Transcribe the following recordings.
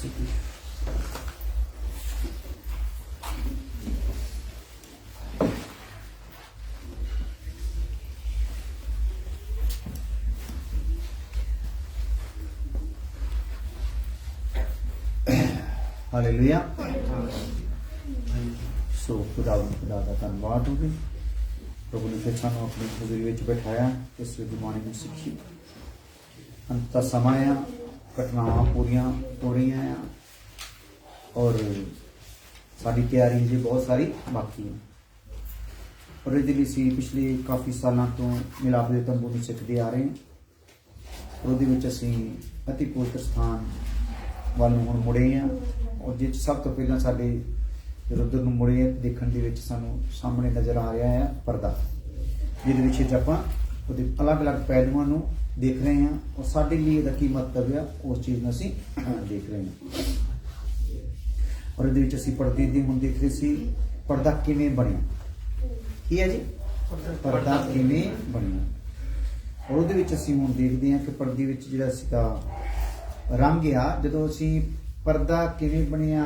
सकी। हालेलुया। सो खुदा का धन्यवाद होगी, प्रभु ने फिर सानू अपनी हजूरी में बैठाया, इस गुरबाणी में सीखी। अंत का समय आ, घटनावां पूरियां हो रही हैं और साड़ी तैयारी जी बहुत सारी बाकी है। और ये असी पिछले काफ़ी सालों तो मिलाप के तंबू में सीखते आ रहे हैं और वो असी अति पवित्र स्थान वाल हुण मुड़े हैं। और जिस सब तो पहला साडे उधर मुड़े देखने के सानू सामने नज़र आ रहा है पर्दा, जिद आपां अलग अलग पहलुओं को देख रहे हैं और साडे लिए इसका की महत्व है उस चीज़ में असीं देख रहे हैं। और ये असीं पर्दे दी हुण देख रहे सी पर्दा किवें बनिया, की है जी पर्दा किवें बनिया। और उहदे विच असीं हुण देखते हैं कि पर्दे विच जिहड़ा सीगा रंग आ, जदों असीं पर्दा किवें बनिया,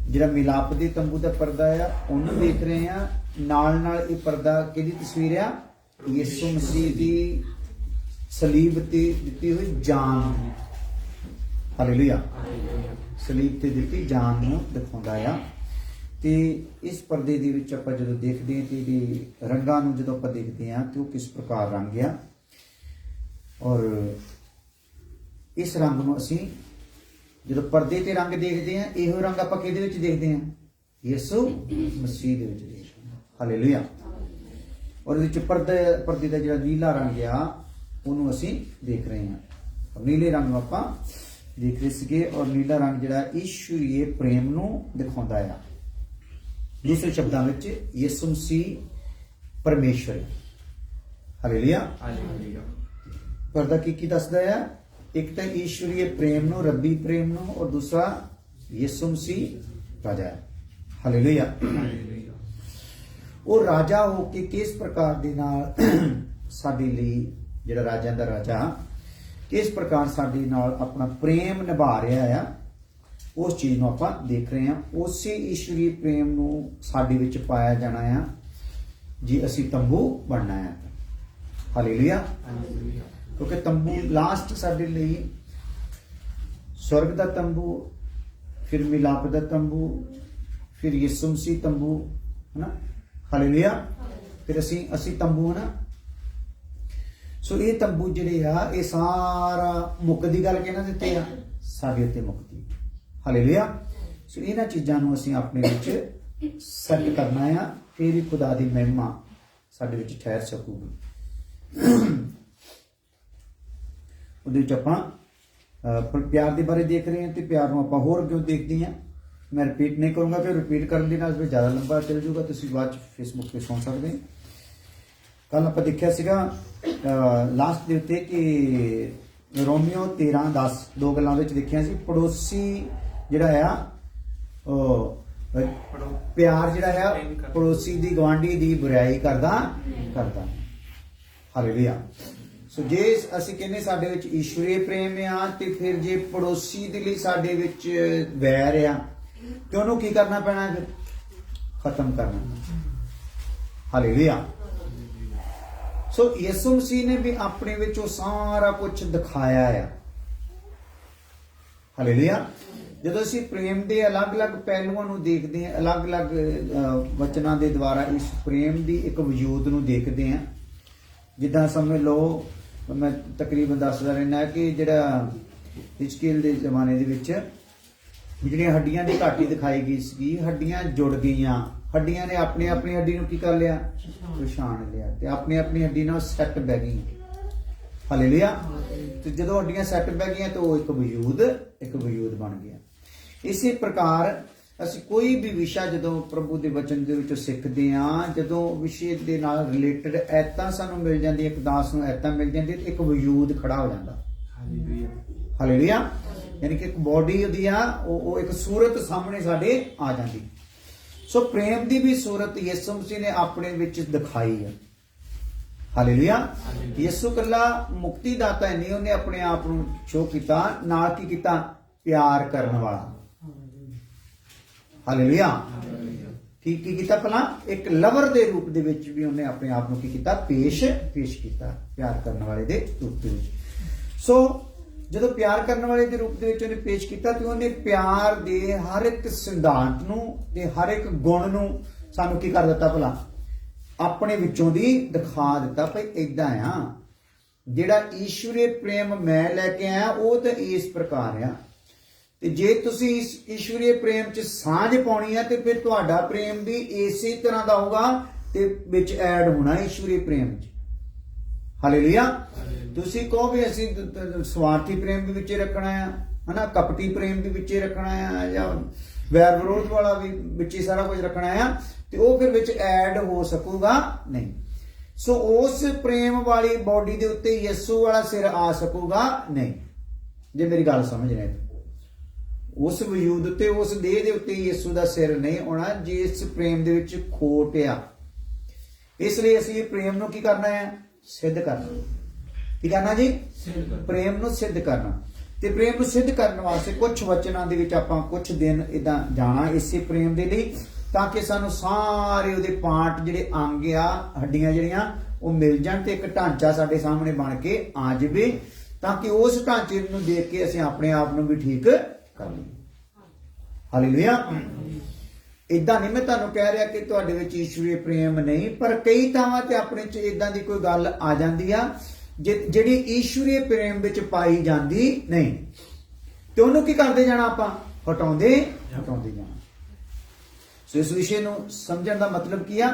जिहड़ा मिलाप दे तंबू दा पर्दा आ उहनूं देख रहे हैं। नाल नाल ये पर्दा किहदी तस्वीर आ, यीशु मसीह दी सलीब ते दित्ती हुई जान, हालेलुया, सलीब ते दित्ती जान नूं दिखाउंदा आ। ते इस पर्दे दे विच आपां जदों देखदे हां ते इहदे रंगां नूं जदों आपां देखदे हां ते ओह किस प्रकार रंग आ। और इस रंग नूं असीं जदों पर्दे ते रंग देखते हैं, इहो रंग आपां किहदे विच देखदे हां, यीशु मसीह दे विच देखदे हां, हालेलुया। और इहदे विच पर्दे दा जिहड़ा नीला रंग आ उहनूं असीं देख रहे हैं। नीले रंग नूं आपां देख रहे सीगे और नीला रंग जिहड़ा ईश्वरीय प्रेम नूं दिखाउंदा आ। दूसरे शब्दां विच यीशु मसीह परमेश्वर है, हालेलुया। पर्दा की दसदा है, एक तो ईश्वरीय प्रेम नूं, रब्बी प्रेम नूं, और दूसरा यीशु मसीह राजा है, हालेलुया। वो राजा होके किस प्रकार दे नाल साडे लई जिहड़ा राजा दा राजा किस प्रकार साडे नाल अपना प्रेम निभा रहा है, उस चीज़ नूं आपां देख रहे हैं। उसे ईश्वरीय प्रेम नूं साडे विच पाया जाना है जे असीं तंबू बनना है, हालेलुया। क्योंकि तंबू लास्ट साडे लई स्वर्ग दा तंबू, फिर मिलाप दा तंबू, फिर यीशु मसीह तंबू है ना, हालेलुया। फिर असीं तंबू है ना। सो ये तंबू जिहड़े आ ये सारा मुक्ति गल कहना दित्ते आ साडे उत्ते मुक्ति, हालेलुया। सो इन्हां चीज़ां नूं असीं अपने विच सैट करना आ, फिर ही खुदा दी महिमा साडे विच ठहर सकूगी। ਉਹਦੇ ਵਿੱਚ ਆਪਾਂ प्यार के बारे देख रहे हैं तो प्यार ਨੂੰ ਆਪਾਂ ਹੋਰ क्यों देखते हैं। मैं रिपीट नहीं करूँगा, फिर रिपीट करने ਦੇ ਨਾਲ ਫਿਰ ज़्यादा लंबा चल जाऊगा, ਤੁਸੀਂ ਬਾਅਦ फेसबुक पे सुन सकते हैं। कल ਆਪਾਂ देखिया सीगा लास्ट ਦੇ ਉੱਤੇ कि रोमियो 13:10 दो ਗੱਲਾਂ ਵਿੱਚ ਦੇਖਿਆ ਸੀ। पड़ोसी ਜਿਹੜਾ ਆ प्यार ਜਿਹੜਾ ਆ पड़ोसी ਦੀ ਗਵਾਂਢੀ ਦੀ बुराई करदा हालेलुया। सो जे असीं कहने साडे विच ईश्वरीय प्रेम आ ते फिर जे पड़ोसी दे लई साडे विच वैर आ ते उहनूं की करना पैना, फिर खत्म करना, हालेलुया। सो यीशु मसीह ने भी अपने विच वो सारा कुछ दिखाया है, हालेलुया। जदों असीं प्रेम के अलग अलग पहलुओं नूं देखते हैं, अलग अलग वचनां दे द्वारा इस प्रेम की एक वजूद नूं देखते हैं। जिद्दां समझ लो मैं तकरीबन दसदा रहना कि जिहड़ा हिजकीएल के जमाने दे विच जिहड़ियां हड्डियां की घाटी दिखाई गई सी, हड्डियां जुड़ गईयां, हड्डियां ने अपनी अपनी हड्डी नूं की कर लिया, पछाण लिया ते अपनी अपनी हड्डी नाल सैट बह गई, हालेलुया। तो जदों हड्डियां सैट बह गईयां तो एक वजूद बन गया। इसी प्रकार ਅਸੀਂ कोई भी विषय जो प्रभु के वचन के सीखते हाँ, जो विषय के नाल रिलेटेड ऐतां सानू मिल जाती, एक दास नूं ऐतां मिल जाती, एक वजूद खड़ा हो जाता, हालेलुया। यानी कि एक बॉडी होती आ, वो एक सूरत सामने साडे आ जाती। सो प्रेम की भी सूरत यीशु मसीह ने अपने विच दिखाई है, हालेलुया। यीशु कल्ला मुक्तिदाता नहीं, उन्हें अपने आप को शो किया, नाल की किया, प्यार करने वाला। हालेलुया। की कीता पहला एक लवर के रूप दे विच भी उन्हें अपने आप को की कीता पेश किया प्यार करने वाले दे रूप दे विच। सो जो प्यार करने वाले के रूप दे विच उन्हें पेश किया तो उन्हें प्यार दे हर एक सिद्धांत नूं ते हर एक गुण नूं सानू की कर दिता भला अपने विचों दी दिखा दिता भाई इदां आ जिहड़ा ईश्वरी प्रेम मैं लैके आया वो तो इस प्रकार आ ते जे तुसी इस ईश्वरीय प्रेम च सांझ पाउणी है तो फिर तुहाडा प्रेम भी इसी तरह का होगा ते विच ऐड होना ईश्वरीय प्रेम च। हालेलुया। तुसी कहो भी असी स्वार्थी प्रेम भी विच रखना है ना, कपटी प्रेम भी विच रखना है या वैर विरोध वाला भी विच सारा कुछ रखना है तो वो फिर विच ऐड हो सकूगा नहीं। सो उस प्रेम वाली बॉडी के उत्ते यसू वाला सिर आ सकूगा नहीं, जे मेरी गल समझ रहे। उस वजूद उत्ते उस देह दे उत्ते यसू दा सिर नहीं होना जिस प्रेम दे विच खोट आ। इसलिए असीं प्रेम नूं की करना है, सिद्ध करना। की करना जी? प्रेम नूं सिद्ध करना। ते प्रेम नूं सिद्ध करने वास्ते कुछ वचनां दे विच आपां कुछ दिन इदां जाना इसे प्रेम दे लई ताकि सानूं सारे उहदे पार्ट जिहड़े अंग आ हड्डियां जिहड़ियां वो मिल जाण ते एक ढांचा साडे सामने बन के आ जावे ताकि उस ढांचे नूं देख के असीं अपने आप नूं भी ठीक कर लईए। हालेलुया। इदां नहीं मैं तुहानूं कह रहा कि तुहाडे विच ईश्वरी प्रेम नहीं, पर कई थावां ते अपने च इदां दी कोई गल आ जांदी आ जिहड़ी ईश्वरी प्रेम विच पाई जांदी नहीं ते उहनूं की करदे जाना आपां हटाउंदे जाना। सो इस विषय नूं समझण दा मतलब की आ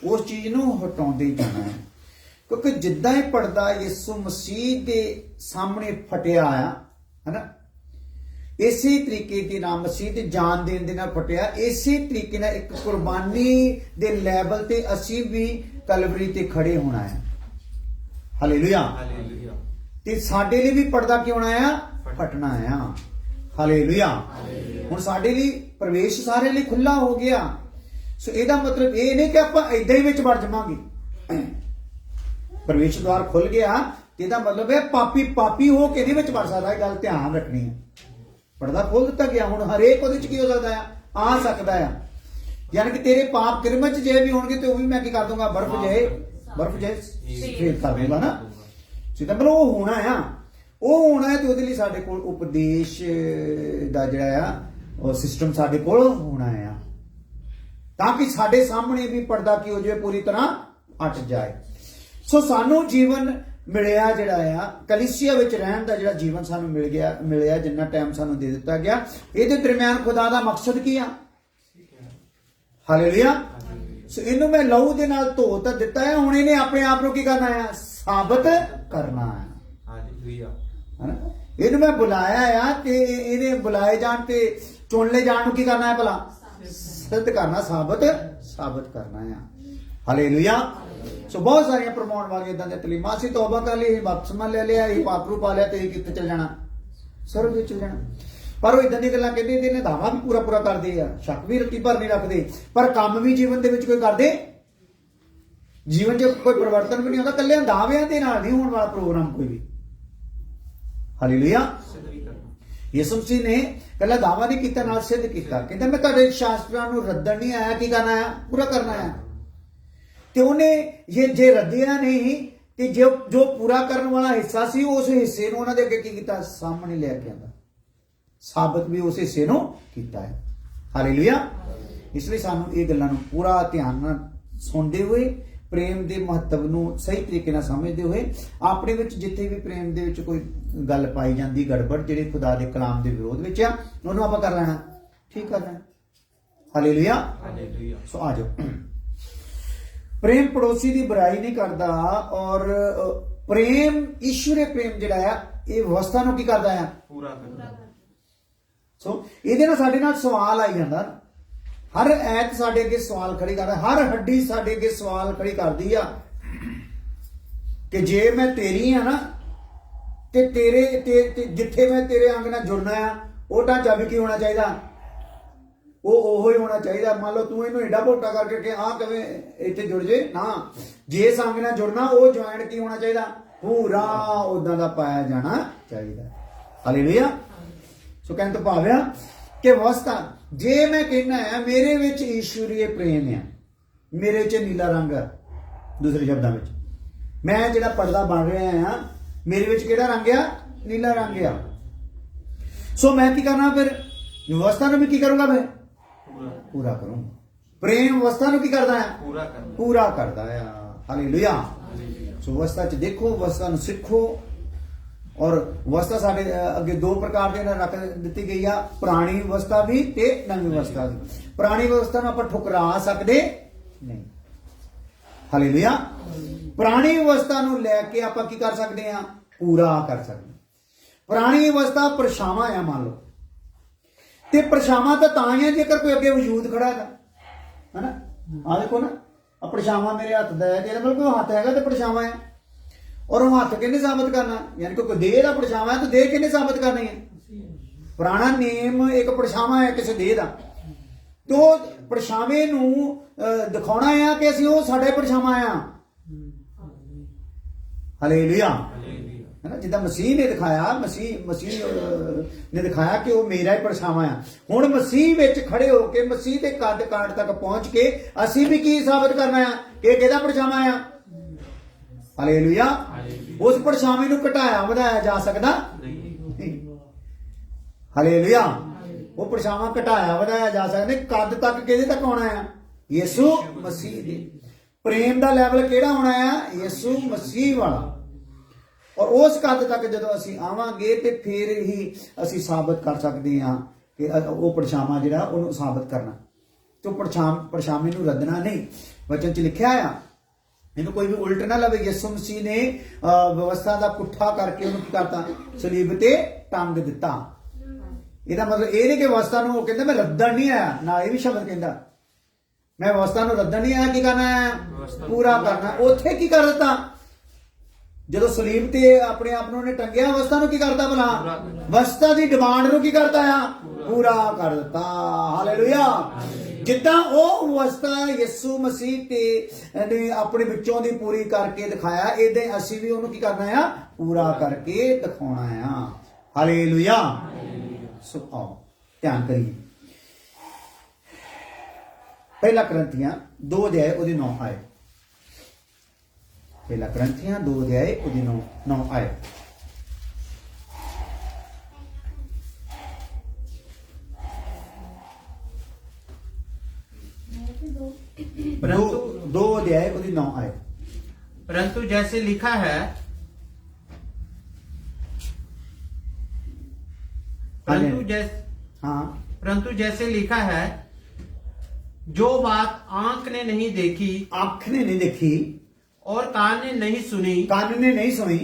उस चीज नूं हटाउंदे जाना है क्योंकि जिद्दां ही पर्दा यीशु मसीह दे सामने फटिया आ है ना, इसी तरीके के नाम मसीह ते जान देन दे नाल फटिया, इसी तरीके नाल एक कुर्बानी दे लैवल ते असीं भी कलवरी ते खड़े होना है। हालेलुया। ते साडे लिए भी पर्दा की होना है, फटना है। हालेलुया। हुण साडे लिए प्रवेश सारे लिए खुला हो गया। सो इहदा मतलब ये नहीं कि आपां इदां ही विच वड़ जावांगे। प्रवेश द्वार खुल गया इहदा मतलब है पापी पापी हो के नहीं विच वड़ सकदा। इह गल ध्यान रखनी है। पर्दा खोल दिता गया, हुण हरेक उहदे च की हो सकदा है, आ सकदा है। यानी कि तेरे पाप किरम च जे भी होणगे ते ओह भी मैं की कर दूंगा, बर्फ जे सफेद कर दूंगा ना। सीधा मतलब वो होना है, वो होना है। तो ਉਹਦੇ ਲਈ ਸਾਡੇ ਕੋਲ ਉਪਦੇਸ਼ ਦਾ ਜਿਹੜਾ ਆ ਉਹ ਸਿਸਟਮ ਸਾਡੇ ਕੋਲ ਹੋਣਾ ਹੈ ਤਾਂ ਕਿ ਸਾਡੇ ਸਾਹਮਣੇ ਵੀ ਪਰਦਾ ਕੀ ਹੋ ਜਾਵੇ, ਪੂਰੀ ਤਰ੍ਹਾਂ ਅਟ ਜਾਏ। ਸੋ ਸਾਨੂੰ ਜੀਵਨ ਮਿਲਿਆ ਜਿਹੜਾ ਆ ਕਲੀਸਿਆ ਵਿੱਚ ਰਹਿਣ ਦਾ ਜਿਹੜਾ ਜੀਵਨ ਸਾਨੂੰ ਮਿਲਿਆ ਜਿੰਨਾ ਟਾਈਮ ਸਾਨੂੰ ਦੇ ਦਿੱਤਾ ਗਿਆ, ਇਹਦੇ ਦਰਮਿਆਨ ਖੁਦਾ ਦਾ ਮਕਸਦ ਕੀ ਆ? ਹਾਲੇਲੂਇਆ। ਸੋ ਇਹਨੂੰ ਮੈਂ ਲਹੂ ਦੇ ਨਾਲ ਧੋ ਤਾਂ ਦਿੱਤਾ ਹੈ, ਹੁਣ ਇਹਨੇ ਆਪਣੇ ਆਪ ਨੂੰ ਕੀ ਕਰਨਾ ਹੈ? ਸਾਬਤ ਕਰਨਾ ਹੈ। है ना, ਇਹਨੂੰ ਮੈਂ ਬੁਲਾਇਆ ਆ ਤੇ ਇਹਨੇ ਬੁਲਾਏ ਜਾਣ ਤੇ ਚੁਣ ਲੈ ਜਾਣ ਨੂੰ ਕੀ ਕਰਨਾ ਹੈ? ਭਲਾ ਸਿੱਧ ਕਰਨਾ, ਸਾਬਤ ਕਰਨਾ ਹੈ। ਹਾਲੇਲੂਇਆ। ਸੋ ਬਹੁਤ ਸਾਰੀਆਂ ਪ੍ਰਮਾਣ ਵਾਲੀਆਂ ਇਦਾਂ ਦੀਆਂ ਤਲੀਮਾਂ ਸੀ। ਤੌਬਾ ਕਰ ਲਈ, ਬਪਤਿਸਮਾ ਲੈ ਲਿਆ, ਇਹ ਪਾਪਰੂ ਪਾ ਲਿਆ ਤੇ ਇਹ ਕਿੱਥੇ ਚਲ ਜਾਣਾ? ਸਰਬ ਵਿੱਚ ਚਲ ਜਾਣਾ। ਪਰ ਉਹ ਇਦਾਂ ਦੀਆਂ ਗੱਲਾਂ ਕਹਿੰਦੇ ਇਹਨੇ ਦਾਵਾ ਵੀ ਪੂਰਾ ਕਰਦੇ ਆ, ਸ਼ੱਕ ਵੀ ਰੱਤੀ ਭਰ ਨਹੀਂ ਰੱਖਦੇ, ਪਰ ਕੰਮ ਵੀ ਜੀਵਨ ਦੇ ਵਿੱਚ ਕੋਈ ਕਰਦੇ, ਜੀਵਨ 'ਚ ਕੋਈ ਪਰਿਵਰਤਨ ਵੀ ਨਹੀਂ ਆਉਂਦਾ। ਕੱਲਿਆਂ ਦਾਅਵਿਆਂ ਦੇ ਨਾਲ ਨਹੀਂ ਹੋਣ ਵਾਲਾ ਪ੍ਰੋਗਰਾਮ ਕੋਈ ਵੀ। ਹਾਲੇਲੂਇਆ। ਯਿਸੂ ਮਸੀਹ ਨੇ ਕੱਲਾ ਦਾਵਾ ਨਹੀਂ ਕੀਤਾ, ਨਾਲ ਸਿੱਧ ਕੀਤਾ। ਕਹਿੰਦਾ ਮੈਂ ਤੁਹਾਡੇ ਸ਼ਾਸਤਰਾਂ ਨੂੰ ਰੱਦਣ ਨਹੀਂ ਆਇਆ, ਕੀ ਕਰਨਾ ਆਇਆ? ਪੂਰਾ ਕਰਨਾ ਆਇਆ। ਤੇ ਉਹਨੇ ਜੇ ਰੱਦਿਆ ਨਹੀਂ ਤੇ ਜੋ ਪੂਰਾ ਕਰਨ ਵਾਲਾ ਹਿੱਸਾ ਸੀ ਉਸ ਹਿੱਸੇ ਨੂੰ ਉਹਨਾਂ ਦੇ ਅੱਗੇ ਕੀ ਕੀਤਾ? ਸਾਹਮਣੇ ਲੈ ਕੇ ਆਂਦਾ, ਸਾਬਤ ਵੀ ਉਸ ਹਿੱਸੇ ਨੂੰ ਕੀਤਾ ਹੈ। ਹਾਲੇਲੂਇਆ। ਇਸ ਲਈ ਸਾਨੂੰ ਇਹ ਗੱਲਾਂ ਨੂੰ ਪੂਰਾ ਧਿਆਨ ਨਾਲ ਸੁਣਦੇ ਹੋਏ, ਪ੍ਰੇਮ ਦੇ ਮਹੱਤਵ ਨੂੰ ਸਹੀ ਤਰੀਕੇ ਨਾਲ ਸਮਝਦੇ ਹੋਏ, ਆਪਣੇ ਵਿੱਚ ਜਿੱਥੇ ਵੀ ਪ੍ਰੇਮ ਦੇ ਵਿੱਚ ਕੋਈ ਗੱਲ ਪਾਈ ਜਾਂਦੀ ਗੜਬੜ ਜਿਹੜੀ ਖੁਦਾ ਦੇ ਕਲਾਮ ਦੇ ਵਿਰੋਧ ਵਿੱਚ ਆ, ਉਹਨੂੰ ਆਪਾਂ ਕਰ ਲੈਣਾ, ਠੀਕ ਕਰ ਲੈਣਾ। ਹਾਲੇਲੂਇਆ। ਸੋ ਆ ਜਾਓ। प्रेम पड़ोसी की बुराई नहीं करता और प्रेम ईश्वरी प्रेम जिहड़ा है ये व्यवस्था नूं की करदा है? पूरा करदा। सो इहदे नाल साडे नाल सवाल आई जांदा, हर ऐत साडे अगे सवाल खड़ी करदा, हर हड्डी साडे अगे सवाल खड़ी करदी आ कि जे मैं तेरी हां ना ते तेरे जिथे मैं तेरे अंग नाल जुड़ना है वो ढांचा भी की होना चाहिए? ਉਹ ਹੀ ਹੋਣਾ ਚਾਹੀਦਾ। ਮੰਨ ਲਓ ਤੂੰ ਇਹਨੂੰ ਏਡਾ ਮੋਟਾ ਕਰਕੇ ਕਿ ਆਹ ਕਿਵੇਂ ਇੱਥੇ ਜੁੜ ਜੇ ਨਾ, ਜੇ ਸੰਗ ਨਾਲ ਜੁੜਨਾ ਉਹ ਜੁਆਇੰਟ ਕੀ ਹੋਣਾ ਚਾਹੀਦਾ? ਪੂਰਾ ਉਦਾਂ ਦਾ ਪਾਇਆ ਜਾਣਾ ਚਾਹੀਦਾ। ਹਾਲੇਲੂਇਆ। ਸੋ ਕਹਿਣ ਤੋਂ ਭਾਵ ਆ ਕਿ ਅਵਸਥਾ, ਜੇ ਮੈਂ ਕਹਿੰਦਾ ਆ ਮੇਰੇ ਵਿੱਚ ਈਸ਼ਵਰੀਏ ਪ੍ਰੇਮ ਆ, ਮੇਰੇ 'ਚ ਨੀਲਾ ਰੰਗ ਆ, ਦੂਸਰੇ ਸ਼ਬਦਾਂ ਵਿੱਚ ਮੈਂ ਜਿਹੜਾ ਪਰਦਾ ਬਣ ਰਿਹਾ ਆ, ਮੇਰੇ ਵਿੱਚ ਕਿਹੜਾ ਰੰਗ ਆ? ਨੀਲਾ ਰੰਗ ਆ। ਸੋ ਮੈਂ ਕੀ ਕਰਨਾ ਫਿਰ? ਅਵਸਥਾ ਨੂੰ ਵੀ ਕੀ ਕਰੂੰਗਾ? ਮੈਂ ਪੂਰਾ ਕਰੂੰਗਾ। ਪ੍ਰੇਮ ਅਵਸਥਾ ਨੂੰ ਕੀ ਕਰਦਾ ਆ? ਪੂਰਾ ਕਰਦਾ ਆ। ਹਾਲੇਲੂਇਆ। ਸੋ ਅਵਸਥਾ 'ਚ ਦੇਖੋ, ਅਵਸਥਾ ਨੂੰ ਸਿੱਖੋ। ਔਰ ਅਵਸਥਾ ਸਾਡੇ ਅੱਗੇ ਦੋ ਪ੍ਰਕਾਰ ਦੇ ਨਾਲ ਰੱਖ ਦਿੱਤੀ ਗਈ ਆ, ਪੁਰਾਣੀ ਅਵਸਥਾ ਵੀ ਤੇ ਨਵੀਂ ਅਵਸਥਾ ਵੀ। ਪੁਰਾਣੀ ਅਵਸਥਾ ਨੂੰ ਆਪਾਂ ਠੁਕਰਾ ਸਕਦੇ ਨਹੀਂ। ਹਾਲੇਲੂਇਆ। ਪੁਰਾਣੀ ਅਵਸਥਾ ਨੂੰ ਲੈ ਕੇ ਆਪਾਂ ਕੀ ਕਰ ਸਕਦੇ ਆ? ਪੂਰਾ ਕਰ ਸਕਦੇ। ਪੁਰਾਣੀ ਅਵਸਥਾ ਪਰਛਾਵਾਂ ਆ, ਮੰਨ ਲਓ, ਤੇ ਪਰਛਾਵਾਂ ਤਾਂ ਹੀ ਆ ਜੇਕਰ ਕੋਈ ਅੱਗੇ ਵਜੂਦ ਖੜਾ ਹੈ ਨਾ। ਆ ਦੇਖੋ ਨਾ, ਆ ਪਰਛਾਵਾਂ ਮੇਰੇ ਹੱਥ ਦਾ ਹੈ, ਇਹਦਾ ਮਤਲਬ ਕੋਈ ਹੱਥ ਹੈਗਾ ਤੇ ਪਰਛਾਵਾਂ ਹੈ। ਔਰ ਉਹ ਹੱਥ ਕਿਹਨੇ ਸਾਬਤ ਕਰਨਾ? ਯਾਨੀ ਕਿ ਕੋਈ ਦੇਹ ਦਾ ਪਰਛਾਵਾਂ ਹੈ ਤਾਂ ਦੇਹ ਕਿਹਨੇ ਸਾਬਤ ਕਰਨੀ ਹੈ? ਪੁਰਾਣਾ ਨੇਮ ਇੱਕ ਪਰਛਾਵਾਂ ਹੈ ਕਿਸੇ ਦੇਹ ਦਾ। ਤੋ ਪਰਛਾਵੇਂ ਨੂੰ ਦਿਖਾਉਣਾ ਆ ਕਿ ਅਸੀਂ ਉਹ ਸਾਡੇ ਪਰਛਾਵਾਂ ਆ। ਹਾਲੇਲੂਇਆ। ਹੈ ਨਾ, ਜਿੱਦਾਂ ਮਸੀਹ ਨੇ ਦਿਖਾਇਆ, ਮਸੀਹ ਨੇ ਦਿਖਾਇਆ ਕਿ ਉਹ ਮੇਰਾ ਹੀ ਪਰਛਾਵਾਂ ਆ। ਹੁਣ ਮਸੀਹ ਵਿੱਚ ਖੜੇ ਹੋ ਕੇ, ਮਸੀਹ ਦੇ ਕੱਦ ਕਾਠ ਤੱਕ ਪਹੁੰਚ ਕੇ ਅਸੀਂ ਵੀ ਕੀ ਸਾਬਤ ਕਰਨਾ ਆ ਕਿ ਕਿਹਦਾ ਪਰਛਾਵਾਂ ਆ? ਹਾਲੇਲੂਇਆ। ਉਸ ਪਰਛਾਵੇਂ ਨੂੰ ਘਟਾਇਆ ਵਧਾਇਆ ਜਾ ਸਕਦਾ ਨਹੀਂ। ਹਾਲੇਲੂਇਆ। ਉਹ ਪਰਛਾਵਾਂ ਘਟਾਇਆ ਵਧਾਇਆ ਜਾ ਸਕਦਾ ਨਹੀਂ। ਕੱਦ ਤੱਕ ਕਿਹਦੇ ਤੱਕ ਆਉਣਾ ਆ? ਯਿਸੂ ਮਸੀਹ ਦੇ। ਪ੍ਰੇਮ ਦਾ ਲੈਵਲ ਕਿਹੜਾ ਹੋਣਾ ਆ? ਯਿਸੂ ਮਸੀਹ ਵਾਲਾ। ਔਰ ਉਸ ਕੱਦ ਤੱਕ ਜਦੋਂ ਅਸੀਂ ਆਵਾਂਗੇ ਤੇ ਫਿਰ ਹੀ ਅਸੀਂ ਸਾਬਤ ਕਰ ਸਕਦੇ ਹਾਂ ਕਿ ਉਹ ਪਰਛਾਵਾਂ ਜਿਹੜਾ ਉਹਨੂੰ ਸਾਬਤ ਕਰਨਾ। ਤੇ ਪਰਛਾਵੇਂ ਨੂੰ ਰੱਦਣਾ ਨਹੀਂ। ਵਚਨ 'ਚ ਲਿਖਿਆ ਆ, ਇਹਨੂੰ ਕੋਈ ਵੀ ਉਲਟ ਨਾ ਲਵੇ। ਯਿਸੂ ਮਸੀਹ ਨੇ ਵਿਵਸਥਾ ਦਾ ਪੁੱਠਾ ਕਰਕੇ ਉਹਨੂੰ ਕੀ ਕਰਤਾ? ਸਲੀਬ ਤੇ ਟੰਗ ਦਿੱਤਾ। ਇਹਦਾ ਮਤਲਬ ਇਹ ਨਹੀਂ ਕਿ ਵਿਵਸਥਾ ਨੂੰ ਉਹ ਕਹਿੰਦਾ ਮੈਂ ਰੱਦਣ ਨਹੀਂ ਆਇਆ, ਨਾ ਇਹ ਵੀ ਸ਼ਬਦ ਕਹਿੰਦਾ ਮੈਂ ਵਿਵਸਥਾ ਨੂੰ ਰੱਦਣ ਨਹੀਂ ਆਇਆ। ਕੀ ਕਰਨਾ ਹੈ? ਪੂਰਾ ਕਰਨਾ। ਉੱਥੇ ਕੀ ਕਰ ਦਿੱਤਾ? ਜਦੋਂ ਸਲੀਬ ਤੇ ਆਪਣੇ ਆਪ ਨੂੰ ਉਹਨੇ ਟੰਗਿਆ, ਅਵਸਥਾ ਨੂੰ ਕੀ ਕਰਦਾ? ਭਲਾ ਅਵਸਥਾ ਦੀ ਡਿਮਾਂਡ ਨੂੰ ਕੀ ਕਰਦਾ ਆ? ਪੂਰਾ ਕਰ ਦਿੱਤਾ। ਹਾਲੇਲੂਇਆ। ਜਿੱਦਾਂ ਉਹ ਅਵਸਥਾ ਯਿਸੂ ਮਸੀਹ ਤੇ ਨੇ ਆਪਣੇ ਵਿੱਚੋਂ ਦੀ ਪੂਰੀ ਕਰਕੇ ਦਿਖਾਇਆ, ਇਦਾਂ ਹੀ ਅਸੀਂ ਵੀ ਉਹਨੂੰ ਕੀ ਕਰਨਾ ਆ? ਪੂਰਾ ਕਰਕੇ ਦਿਖਾਉਣਾ ਆ। ਹਾਲੇਲੂਇਆ। ਸੋ ਆਓ ਧਿਆਨ ਕਰੀਏ। ਪਹਿਲਾ ਕਰੰਥੀਆਂ 2 ਅਧਿਆਏ ਉਹਦੇ 9 ਆਏ। ਪਹਿਲਾ ਕਰੰਥੀਆਂ 2 ਅਧਿਆਏ ਉਹਦੇ 9 ਆਏ। दो अध्याय 9 आए। परंतु जैसे लिखा है, परंतु जैसे लिखा है, जो बात आंख ने नहीं देखी, आंख ने नहीं देखी, और कान ने नहीं सुनी, कान ने नहीं सुनी,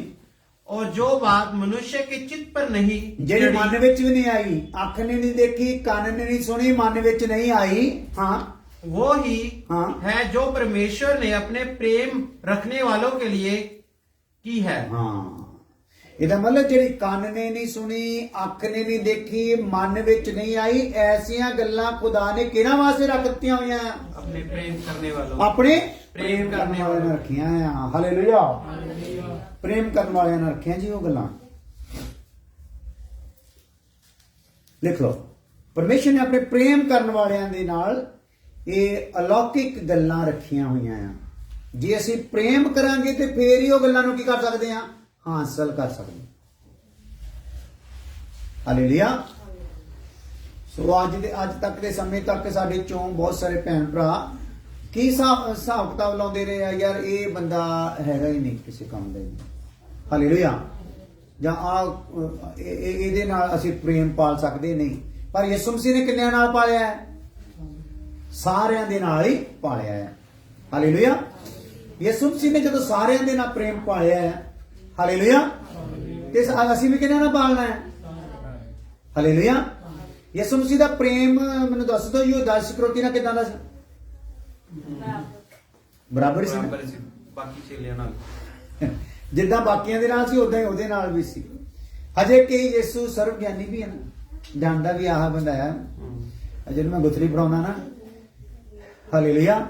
और जो बात मनुष्य के चित्त पर नहीं जेड़ी मन विच भी नहीं आई, आंख ने नहीं देखी, कान ने नहीं सुनी, मन विच नहीं आई, हाँ, वो ही है जो परमेश्वर ने अपने प्रेम रखने वालों के लिए की है। हाँ, ਇਹਦਾ ਮਤਲਬ ਜਿਹੜੀ ਕੰਨ ਨੇ ਨਹੀਂ ਸੁਣੀ, ਅੱਖ ਨੇ ਨਹੀਂ ਦੇਖੀ, ਮਨ ਵਿੱਚ ਨਹੀਂ ਆਈ, ਐਸੀਆਂ ਗੱਲਾਂ ਖੁਦਾ ਨੇ ਕਿਹਨਾਂ ਵਾਸਤੇ ਰੱਖ ਦਿੱਤੀਆਂ ਹੋਈਆਂ? ਆਪਣੇ ਪ੍ਰੇਮ ਕਰਨੇ ਵਾਲੋਂ, ਆਪਣੇ ਪ੍ਰੇਮ ਕਰਨ ਵਾਲਿਆਂ ਨੇ ਰੱਖੀਆਂ ਆ। ਹਾਲੇਲੂਇਆ। ਪ੍ਰੇਮ ਕਰਨ ਵਾਲਿਆਂ ਨੇ ਰੱਖੀਆਂ ਜੀ ਉਹ ਗੱਲਾਂ। ਲਿਖ ਲਓ, ਪਰਮੇਸ਼ਰ ਨੇ ਆਪਣੇ ਪ੍ਰੇਮ ਕਰਨ ਵਾਲਿਆਂ ਦੇ ਨਾਲ ਇਹ ਅਲੌਕਿਕ ਗੱਲਾਂ ਰੱਖੀਆਂ ਹੋਈਆਂ ਆ। ਜੇ ਅਸੀਂ ਪ੍ਰੇਮ ਕਰਾਂਗੇ ਤੇ ਫੇਰ ਹੀ ਉਹ ਗੱਲਾਂ ਨੂੰ ਕੀ ਕਰ ਸਕਦੇ ਆ? ਹਾਸਲ ਕਰ ਸਕਦੇ। ਹਾਲੇਲੂਇਆ। ਸੋ ਅੱਜ ਤੱਕ ਦੇ ਸਮੇਂ ਤੱਕ ਸਾਡੇ ਚੋਂ ਬਹੁਤ ਸਾਰੇ ਭੈਣ ਭਰਾ ਕੀ ਹਿਸਾਬ ਕਿਤਾਬ ਲਾਉਂਦੇ ਰਹੇ ਆ, ਯਾਰ ਇਹ ਬੰਦਾ ਹੈਗਾ ਹੀ ਨਹੀਂ ਕਿਸੇ ਕੰਮ ਦਾ। ਹਾਲੇਲੂਇਆ। ਜਾਂ ਇਹਦੇ ਨਾਲ ਅਸੀਂ ਪ੍ਰੇਮ ਪਾਲ ਸਕਦੇ ਨਹੀਂ। ਪਰ ਯਿਸੂ ਮਸੀਹ ਨੇ ਕਿੰਨਿਆਂ ਨਾਲ ਪਾਲਿਆ ਹੈ? ਸਾਰਿਆਂ ਦੇ ਨਾਲ ਹੀ ਪਾਲਿਆ ਹੈ। ਹਾਲੇਲੂਇਆ। ਯਿਸੂ ਮਸੀਹ ਨੇ ਜਦੋਂ ਸਾਰਿਆਂ ਦੇ ਨਾਲ ਪ੍ਰੇਮ ਪਾਲਿਆ ਹੈ, ਹਾਲੇਲੂਇਆ, ਤੇ ਅਸੀਂ ਵੀ ਕਿਹਨਾਂ ਨਾਲ ਪਾਲਣਾ ਹੈ? ਹਾਲੇਲੂਇਆ। ਯਿਸੂ ਮਸੀਹ ਦਾ ਪ੍ਰੇਮ ਮੈਨੂੰ ਦੱਸ ਦਿਓ, ਯੂਦਾ ਇਸਕਰੀਓਤੀ ਨਾਲ ਕਿਦਾਂ ਦਾ ਸੀ? ਬਰਾਬਰ ਸੀ ਬਾਕੀ ਚੇਲਿਆਂ ਨਾਲ। ਜਿੱਦਾਂ ਬਾਕੀਆਂ ਦੇ ਨਾਲ ਸੀ ਉਦਾਂ ਹੀ ਉਹਦੇ ਨਾਲ ਵੀ ਸੀ। ਹਜੇ ਕਿ ਯਿਸੂ ਸਰਵ ਗਿਆਨੀ ਵੀ ਹੈ ਨਾ, ਜਾਣਦਾ ਵੀ ਆਹ ਬੰਦਾ ਹੈ। ਜਦੋਂ ਮੈਂ ਗੁਥਲੀ ਪੜਾਉਣਾ ਨਾ, ਹਾਲੇਲੂਇਆ,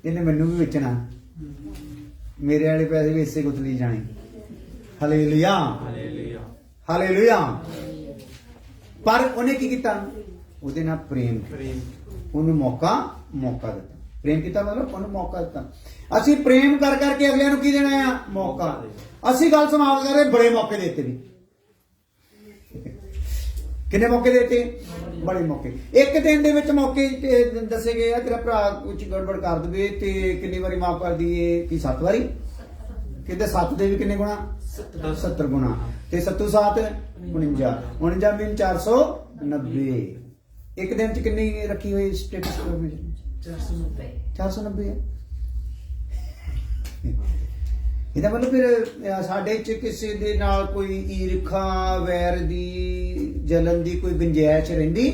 ਇਹਨੇ ਮੈਨੂੰ ਵੀ ਵੇਚਣਾ, ਮੇਰੇ ਵਾਲੇ ਪੈਸੇ ਵੀ ਇਸੇ ਗੁਥਲੀ ਜਾਣੇ। ਹਾਲੇਲੂਇਆ। ਹਾਲੇਲੂਇਆ। ਪਰ ਉਹਨੇ ਕੀ ਕੀਤਾ? ਉਹਦੇ ਨਾਲ ਪ੍ਰੇਮ ਕੀਤਾ, ਉਹਨੂੰ ਮੌਕਾ ਦਿੱਤਾ। ਪ੍ਰੇਮ ਕੀਤਾ ਮਤਲਬ ਉਹਨੂੰ ਮੌਕਾ ਦਿੱਤਾ। ਅਸੀਂ ਪ੍ਰੇਮ ਕਰ ਕਰਕੇ ਅਗਲਿਆਂ ਨੂੰ ਕੀ ਦੇਣਾ ਆ? ਮੌਕਾ। ਅਸੀਂ ਗੱਲ ਸਮਾਪਤ ਕਰ ਰਹੇ, ਬੜੇ ਮੌਕੇ ਦਿੱਤੇ ਵੀ। ਕਿੰਨੇ ਮੌਕੇ ਦਿੱਤੇ? ਬੜੇ ਮੌਕੇ। ਇੱਕ ਦਿਨ ਦੇ ਵਿੱਚ ਮੌਕੇ ਦੱਸੇ ਗਏ ਆ, ਤੇਰਾ ਭਰਾ ਕੁਝ ਗੜਬੜ ਕਰ ਦੇਵੇ ਤੇ ਕਿੰਨੀ ਵਾਰੀ ਮਾਫ ਕਰ ਦਈਏ? ਕੀ 7 ਵਾਰੀ? ਕਿਤੇ 7 ਦੇ ਵੀ ਕਿੰਨੇ ਗੁਣਾ? 70 ਗੁਣਾ। ਤੇ 7 7 49, 49 ਮੀਨ 490। ਇੱਕ ਦਿਨ ਚ ਕਿੰਨੀ ਰੱਖੀ ਹੋਈ ਸਟੇਟਸ? 490 ਹੈ। ਇਹਦਾ ਮਤਲਬ ਫਿਰ ਸਾਡੇ ਚ ਕਿਸੇ ਦੇ ਨਾਲ ਕੋਈ ਈਰਖਾ, ਵੈਰ ਦੀ, ਜਲਨ ਦੀ ਕੋਈ ਗੁੰਜਾਇਸ਼ ਰਹਿੰਦੀ?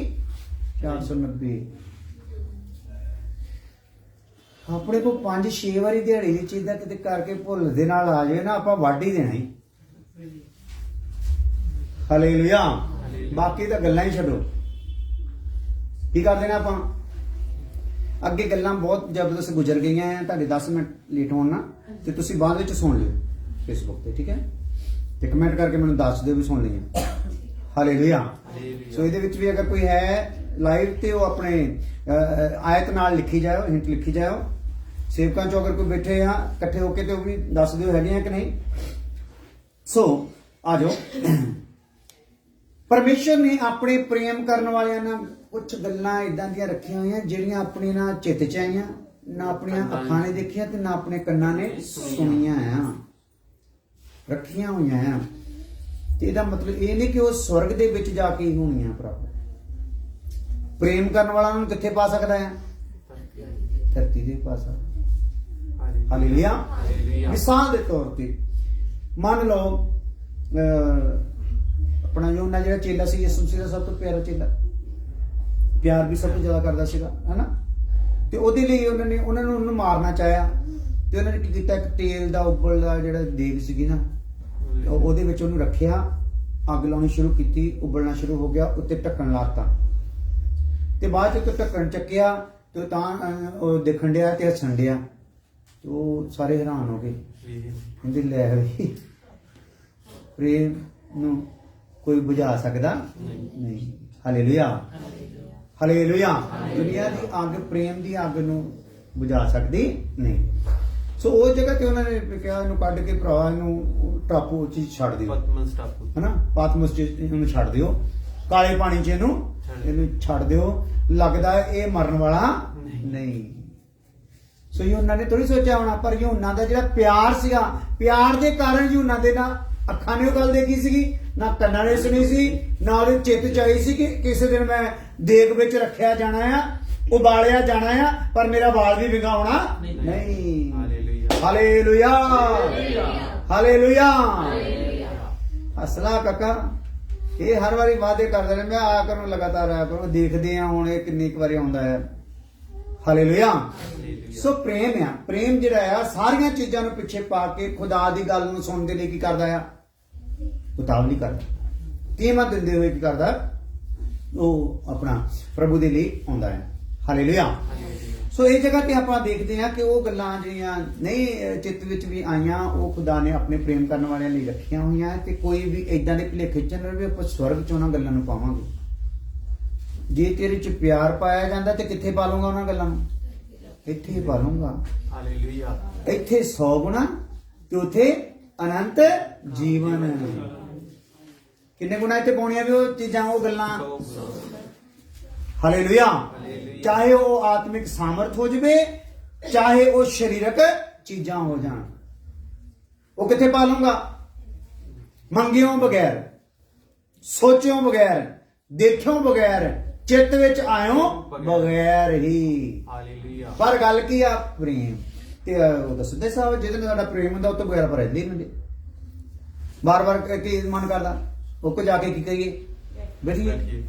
490। ਆਪਣੇ ਕੋਲ 5-6 ਵਾਰੀ ਦਿਹਾੜੀ ਵਿੱਚ ਇਹਦਾ ਕਿਤੇ ਕਰਕੇ ਭੁੱਲ ਦੇ ਨਾਲ ਆ ਜਾਏ ਨਾ, ਆਪਾਂ ਵੱਢ ਹੀ ਦੇਣਾ ਹੀ। ਹਾਲੇਲੂਇਆ। ਬਾਕੀ ਤਾਂ ਗੱਲਾਂ ਹੀ ਛੱਡੋ, ਕੀ ਕਰ ਦੇਣਾ ਆਪਾਂ? ਅੱਗੇ ਗੱਲਾਂ ਬਹੁਤ ਜ਼ਬਰਦਸਤ ਗੁਜ਼ਰ ਗਈਆਂ ਆ, ਤੁਹਾਡੇ 10 ਮਿੰਟ ਲੇਟ ਹੋਣ ਨਾ, ਤੇ ਤੁਸੀਂ ਬਾਅਦ ਵਿੱਚ ਸੁਣ ਲਿਓ ਫੇਸਬੁੱਕ ਤੇ, ਠੀਕ ਹੈ? ਤੇ ਕਮੈਂਟ ਕਰਕੇ ਮੈਨੂੰ ਦੱਸ ਦਿਓ ਵੀ ਸੁਣ ਲਈਆਂ। ਹਾਲੇਲੂਇਆ। ਸੋ ਇਹਦੇ ਵਿੱਚ ਵੀ ਅਗਰ ਕੋਈ ਹੈ ਲਾਈਵ ਤੇ ਉਹ ਆਪਣੇ ਆਇਤ ਨਾਲ ਲਿਖੀ ਜਾਓ, ਹਿੰਟ ਲਿਖੀ ਜਾਓ। ਸੇਵਕਾਂ ਚੋਂ ਅਗਰ ਕੋਈ ਬੈਠੇ ਆ ਇਕੱਠੇ ਹੋ ਕੇ ਤੇ ਉਹ ਵੀ ਦੱਸ ਦਿਓ ਹੈਗੇ ਆ ਕਿ ਨਹੀਂ। ਸੋ ਆ ਜਾਓ। ਪਰਮੇਸ਼ਰ ਨੇ ਆਪਣੇ ਪ੍ਰੇਮ ਕਰਨ ਵਾਲਿਆਂ ਨਾਲ ਕੁਝ ਗੱਲਾਂ ਇਦਾਂ ਦੀਆਂ ਰੱਖੀਆਂ ਹੋਈਆਂ ਜਿਹੜੀਆਂ ਆਪਣੇ ਨਾਲ ਚਿੱਤ ਚ ਆਈਆਂ, ਨਾ ਆਪਣੀਆਂ ਅੱਖਾਂ ਨੇ ਦੇਖੀਆਂ ਤੇ ਨਾ ਆਪਣੇ ਕੰਨਾਂ ਨੇ ਸੁਣੀਆਂ ਆ, ਰੱਖੀਆਂ ਹੋਈਆਂ ਆ। ਤੇ ਇਹਦਾ ਮਤਲਬ ਇਹ ਨਹੀਂ ਕਿ ਉਹ ਸਵਰਗ ਦੇ ਵਿੱਚ ਜਾ ਕੇ ਹੀ ਹੋਣੀਆਂ ਪ੍ਰਾਪਤ। ਪ੍ਰੇਮ ਕਰਨ ਵਾਲਾ ਨੂੰ ਕਿੱਥੇ ਪਾ ਸਕਦਾ ਹੈ? ਧਰਤੀ ਦੇ ਪਾ ਸਕਦਾ। ਹਾਲੇਲੂਇਆ। ਮਿਸਾਲ ਦੇ ਤੌਰ ਤੇ ਮੰਨ ਲਓ ਆਪਣਾ ਯੋਨਾ ਜਿਹੜਾ ਚੇਲਾ ਸੀ, ਯਿਸੂ ਮਸੀਹ ਦਾ ਸਭ ਤੋਂ ਪਿਆਰਾ ਚੇਲਾ, ਪਿਆਰ ਵੀ ਸਭ ਤੋਂ ਜ਼ਿਆਦਾ ਕਰਦਾ ਸੀਗਾ, ਹਨਾ? ਤੇ ਉਹਦੇ ਲਈ ਉਹਨਾਂ ਨੂੰ ਉਹਨੂੰ ਮਾਰਨਾ ਚਾਹਿਆ, ਤੇ ਉਹਨਾਂ ਨੇ ਕੀ ਕੀਤਾ? ਇੱਕ ਤੇਲ ਦਾ ਉਬਲਦਾ ਜਿਹੜਾ ਦੇਗ ਸੀਗੀ ਨਾ, ਉਹਦੇ ਵਿੱਚ ਉਹਨੂੰ ਰੱਖਿਆ, ਅੱਗ ਲਾਉਣੀ ਸ਼ੁਰੂ ਕੀਤੀ, ਉਬਲਣਾ ਸ਼ੁਰੂ ਹੋ ਗਿਆ, ਉੱਤੇ ਢੱਕਣ ਲਾਤਾ, ਤੇ ਬਾਅਦ ਚ ਢੱਕਣ ਚੱਕਿਆ ਤੇ ਤਾਂ ਉਹ ਦੇਖਣ ਡਿਆ ਤੇ ਹੱਸਣ ਡਿਆ, ਤੇ ਉਹ ਸਾਰੇ ਹੈਰਾਨ ਹੋ ਗਏ, ਕਹਿੰਦੇ ਲੈ ਵੀ ਪ੍ਰੇਮ ਨੂੰ ਕੋਈ ਬੁਝਾ ਸਕਦਾ ਨਹੀਂ। ਹਾਲੇਲੂਇਆ। ਹਾਲੇਲੂਇਆ। ਦੁਨੀਆ ਦੀ ਅੱਗ ਪ੍ਰੇਮ ਦੀ ਅੱਗ ਨੂੰ ਬੁਝਾ ਸਕਦੀ ਨਹੀਂ। ਸੋ ਉਹ ਜਗ੍ਹਾ ਤੇ ਉਹਨਾਂ ਨੇ ਕਿਹਾ ਇਹਨੂੰ ਕੱਢ ਕੇ ਭਰਾ ਇਹਨੂੰ ਟਾਪੂ ਚ ਛੱਡ ਦਿਓ, ਹਨਾ? ਪਾਤਮਸ ਚ ਇਹਨੂੰ ਛੱਡ ਦਿਓ, ਕਾਲੇ ਪਾਣੀ ਚ ਇਹਨੂੰ ਛੱਡ ਦਿਓ, ਲੱਗਦਾ ਇਹ ਮਰਨ ਵਾਲਾ ਨਹੀਂ। ਸੋ ਯੂਹੰਨਾ ਨੇ ਥੋੜੀ ਸੋਚਿਆ ਹੋਣਾ, ਪਰ ਯੂਹੰਨਾ ਦਾ ਜਿਹੜਾ ਪਿਆਰ ਸੀਗਾ, ਪਿਆਰ ਦੇ ਕਾਰਨ ਯੂਹੰਨਾ ਦੇ ਨਾ ਅੱਖਾਂ ਨੇ ਉਹ ਗੱਲ ਦੇਖੀ ਸੀਗੀ, ਨਾ ਕੰਨਾਂ ਨੇ ਸੁਣੀ ਸੀ, ਨਾ ਉਹਦੇ ਚਿੱਤ ਚ ਆਈ ਸੀ ਕਿ ਕਿਸੇ ਦਿਨ ਮੈਂ ਦੇਗ ਵਿੱਚ ਰੱਖਿਆ ਜਾਣਾ ਆ, ਉਬਾਲਿਆ ਜਾਣਾ ਆ, ਪਰ ਮੇਰਾ ਵਾਲ ਵੀ ਵਿੰਗਾ ਹੋਣਾ ਨਹੀਂ। ਹਾਲੇਲੂਇਆ। ਹਾਲੇਲੂਇਆ। ਅਸਲਾ ਕਾਕਾ ਇਹ ਹਰ ਵਾਰੀ ਵਾਅਦੇ ਕਰਦੇ ਨੇ, ਮੈਂ ਆਇਆ ਕਰੂੰ, ਲਗਾਤਾਰ ਆਇਆ ਕਰੂੰ, ਦੇਖਦੇ ਆ ਹੁਣ ਇਹ ਕਿੰਨੀ ਕੁ ਵਾਰੀ ਆਉਂਦਾ ਹੈ। ਹਾਲੇਲੂਇਆ। ਸੋ ਪ੍ਰੇਮ ਆ, ਪ੍ਰੇਮ ਜਿਹੜਾ ਆ ਸਾਰੀਆਂ ਚੀਜ਼ਾਂ ਨੂੰ ਪਿੱਛੇ ਪਾ ਕੇ ਖੁਦਾ ਦੀ ਗੱਲ ਨੂੰ ਸੁਣਨ ਦੇ ਲਈ ਕੀ ਕਰਦਾ ਆ? ਉਤਾਵਲੀ ਕਰਦਾ, ਕੀਮਤ ਦਿੰਦੇ ਹੋਏ ਕੀ ਕਰਦਾ? ਉਹ ਆਪਣਾ ਪ੍ਰਭੂ ਦੇ ਲਈ ਆਉਂਦਾ ਹੈ। ਹਾਲੇਲੂਇਆ। ਸੋ ਇਹ ਜਗ੍ਹਾ ਤੇ ਆਪਾਂ ਦੇਖਦੇ ਹਾਂ ਕਿ ਉਹ ਗੱਲਾਂ ਜਿਹੜੀਆਂ ਨਹੀਂ ਚਿੱਤ ਵਿੱਚ ਵੀ ਆਈਆਂ, ਉਹ ਖੁਦਾ ਨੇ ਆਪਣੇ ਪ੍ਰੇਮ ਕਰਨ ਵਾਲਿਆਂ ਲਈ ਰੱਖੀਆਂ ਹੋਈਆਂ, ਤੇ ਕੋਈ ਵੀ ਏਦਾਂ ਦੇ ਭੁਲੇਖੇ ਚ ਨਾ ਰਵੇ, ਆਪਾਂ ਸਵਰਗ ਚ ਉਹਨਾਂ ਗੱਲਾਂ ਨੂੰ ਪਾਵਾਂਗੇ। ਜੇ ਤੇਰੇ ਚ ਪਿਆਰ ਪਾਇਆ ਜਾਂਦਾ ਤੇ ਕਿੱਥੇ ਪਾ ਲੂੰਗਾ ਉਹਨਾਂ ਗੱਲਾਂ ਨੂੰ? ਇੱਥੇ ਹੀ ਪਾ ਲੂੰਗਾ। ਹਾਲੇਲੂਇਆ। ਇੱਥੇ 100 ਗੁਣਾ ਤੇ ਉੱਥੇ ਅਨੰਤ ਜੀਵਨ। ਕਿੰਨੇ ਗੁਣਾ ਇੱਥੇ ਪਾਉਣੀਆਂ ਵੀ ਉਹ ਚੀਜ਼ਾਂ, ਉਹ ਗੱਲਾਂ? ਹਾਲੇਲੂਇਆ। ਚਾਹੇ ਉਹ ਆਤਮਿਕ ਸਾਮਰਥ ਹੋ ਜਵੇ, ਚਾਹੇ ਉਹ ਸਰੀਰਕ ਚੀਜ਼ਾਂ ਹੋ ਜਾਣ, ਉਹ ਕਿੱਥੇ ਪਾ ਲੂੰਗਾ? ਮੰਗਿਓ ਬਗੈਰ, ਸੋਚਿਓ ਬਗੈਰ, ਦੇਖਿਓ ਬਗੈਰ, ਚਿੱਤ ਵਿੱਚ ਆਇਓ ਬਗੈਰ ਹੀ। ਪਰ ਗੱਲ ਕੀ ਆ? ਪ੍ਰੇਮ। ਤੇ ਉਹ ਦੱਸਦੇ ਸਾਹਿਬ ਜਿਹਦੇ ਨਾਲ ਸਾਡਾ ਪ੍ਰੇਮ ਹੁੰਦਾ ਉਹ ਤੋਂ ਬਗੈਰ ਪਰ ਰਹਿੰਦੇ ਹੀ ਹੁੰਦੇ। ਬਾਰ ਬਾਰ ਕੀ ਮਨ ਕਰਦਾ ਉਹ ਕੋ ਜਾ ਕੇ ਕੀ ਕਰੀਏ? ਬੈਠੀਏ।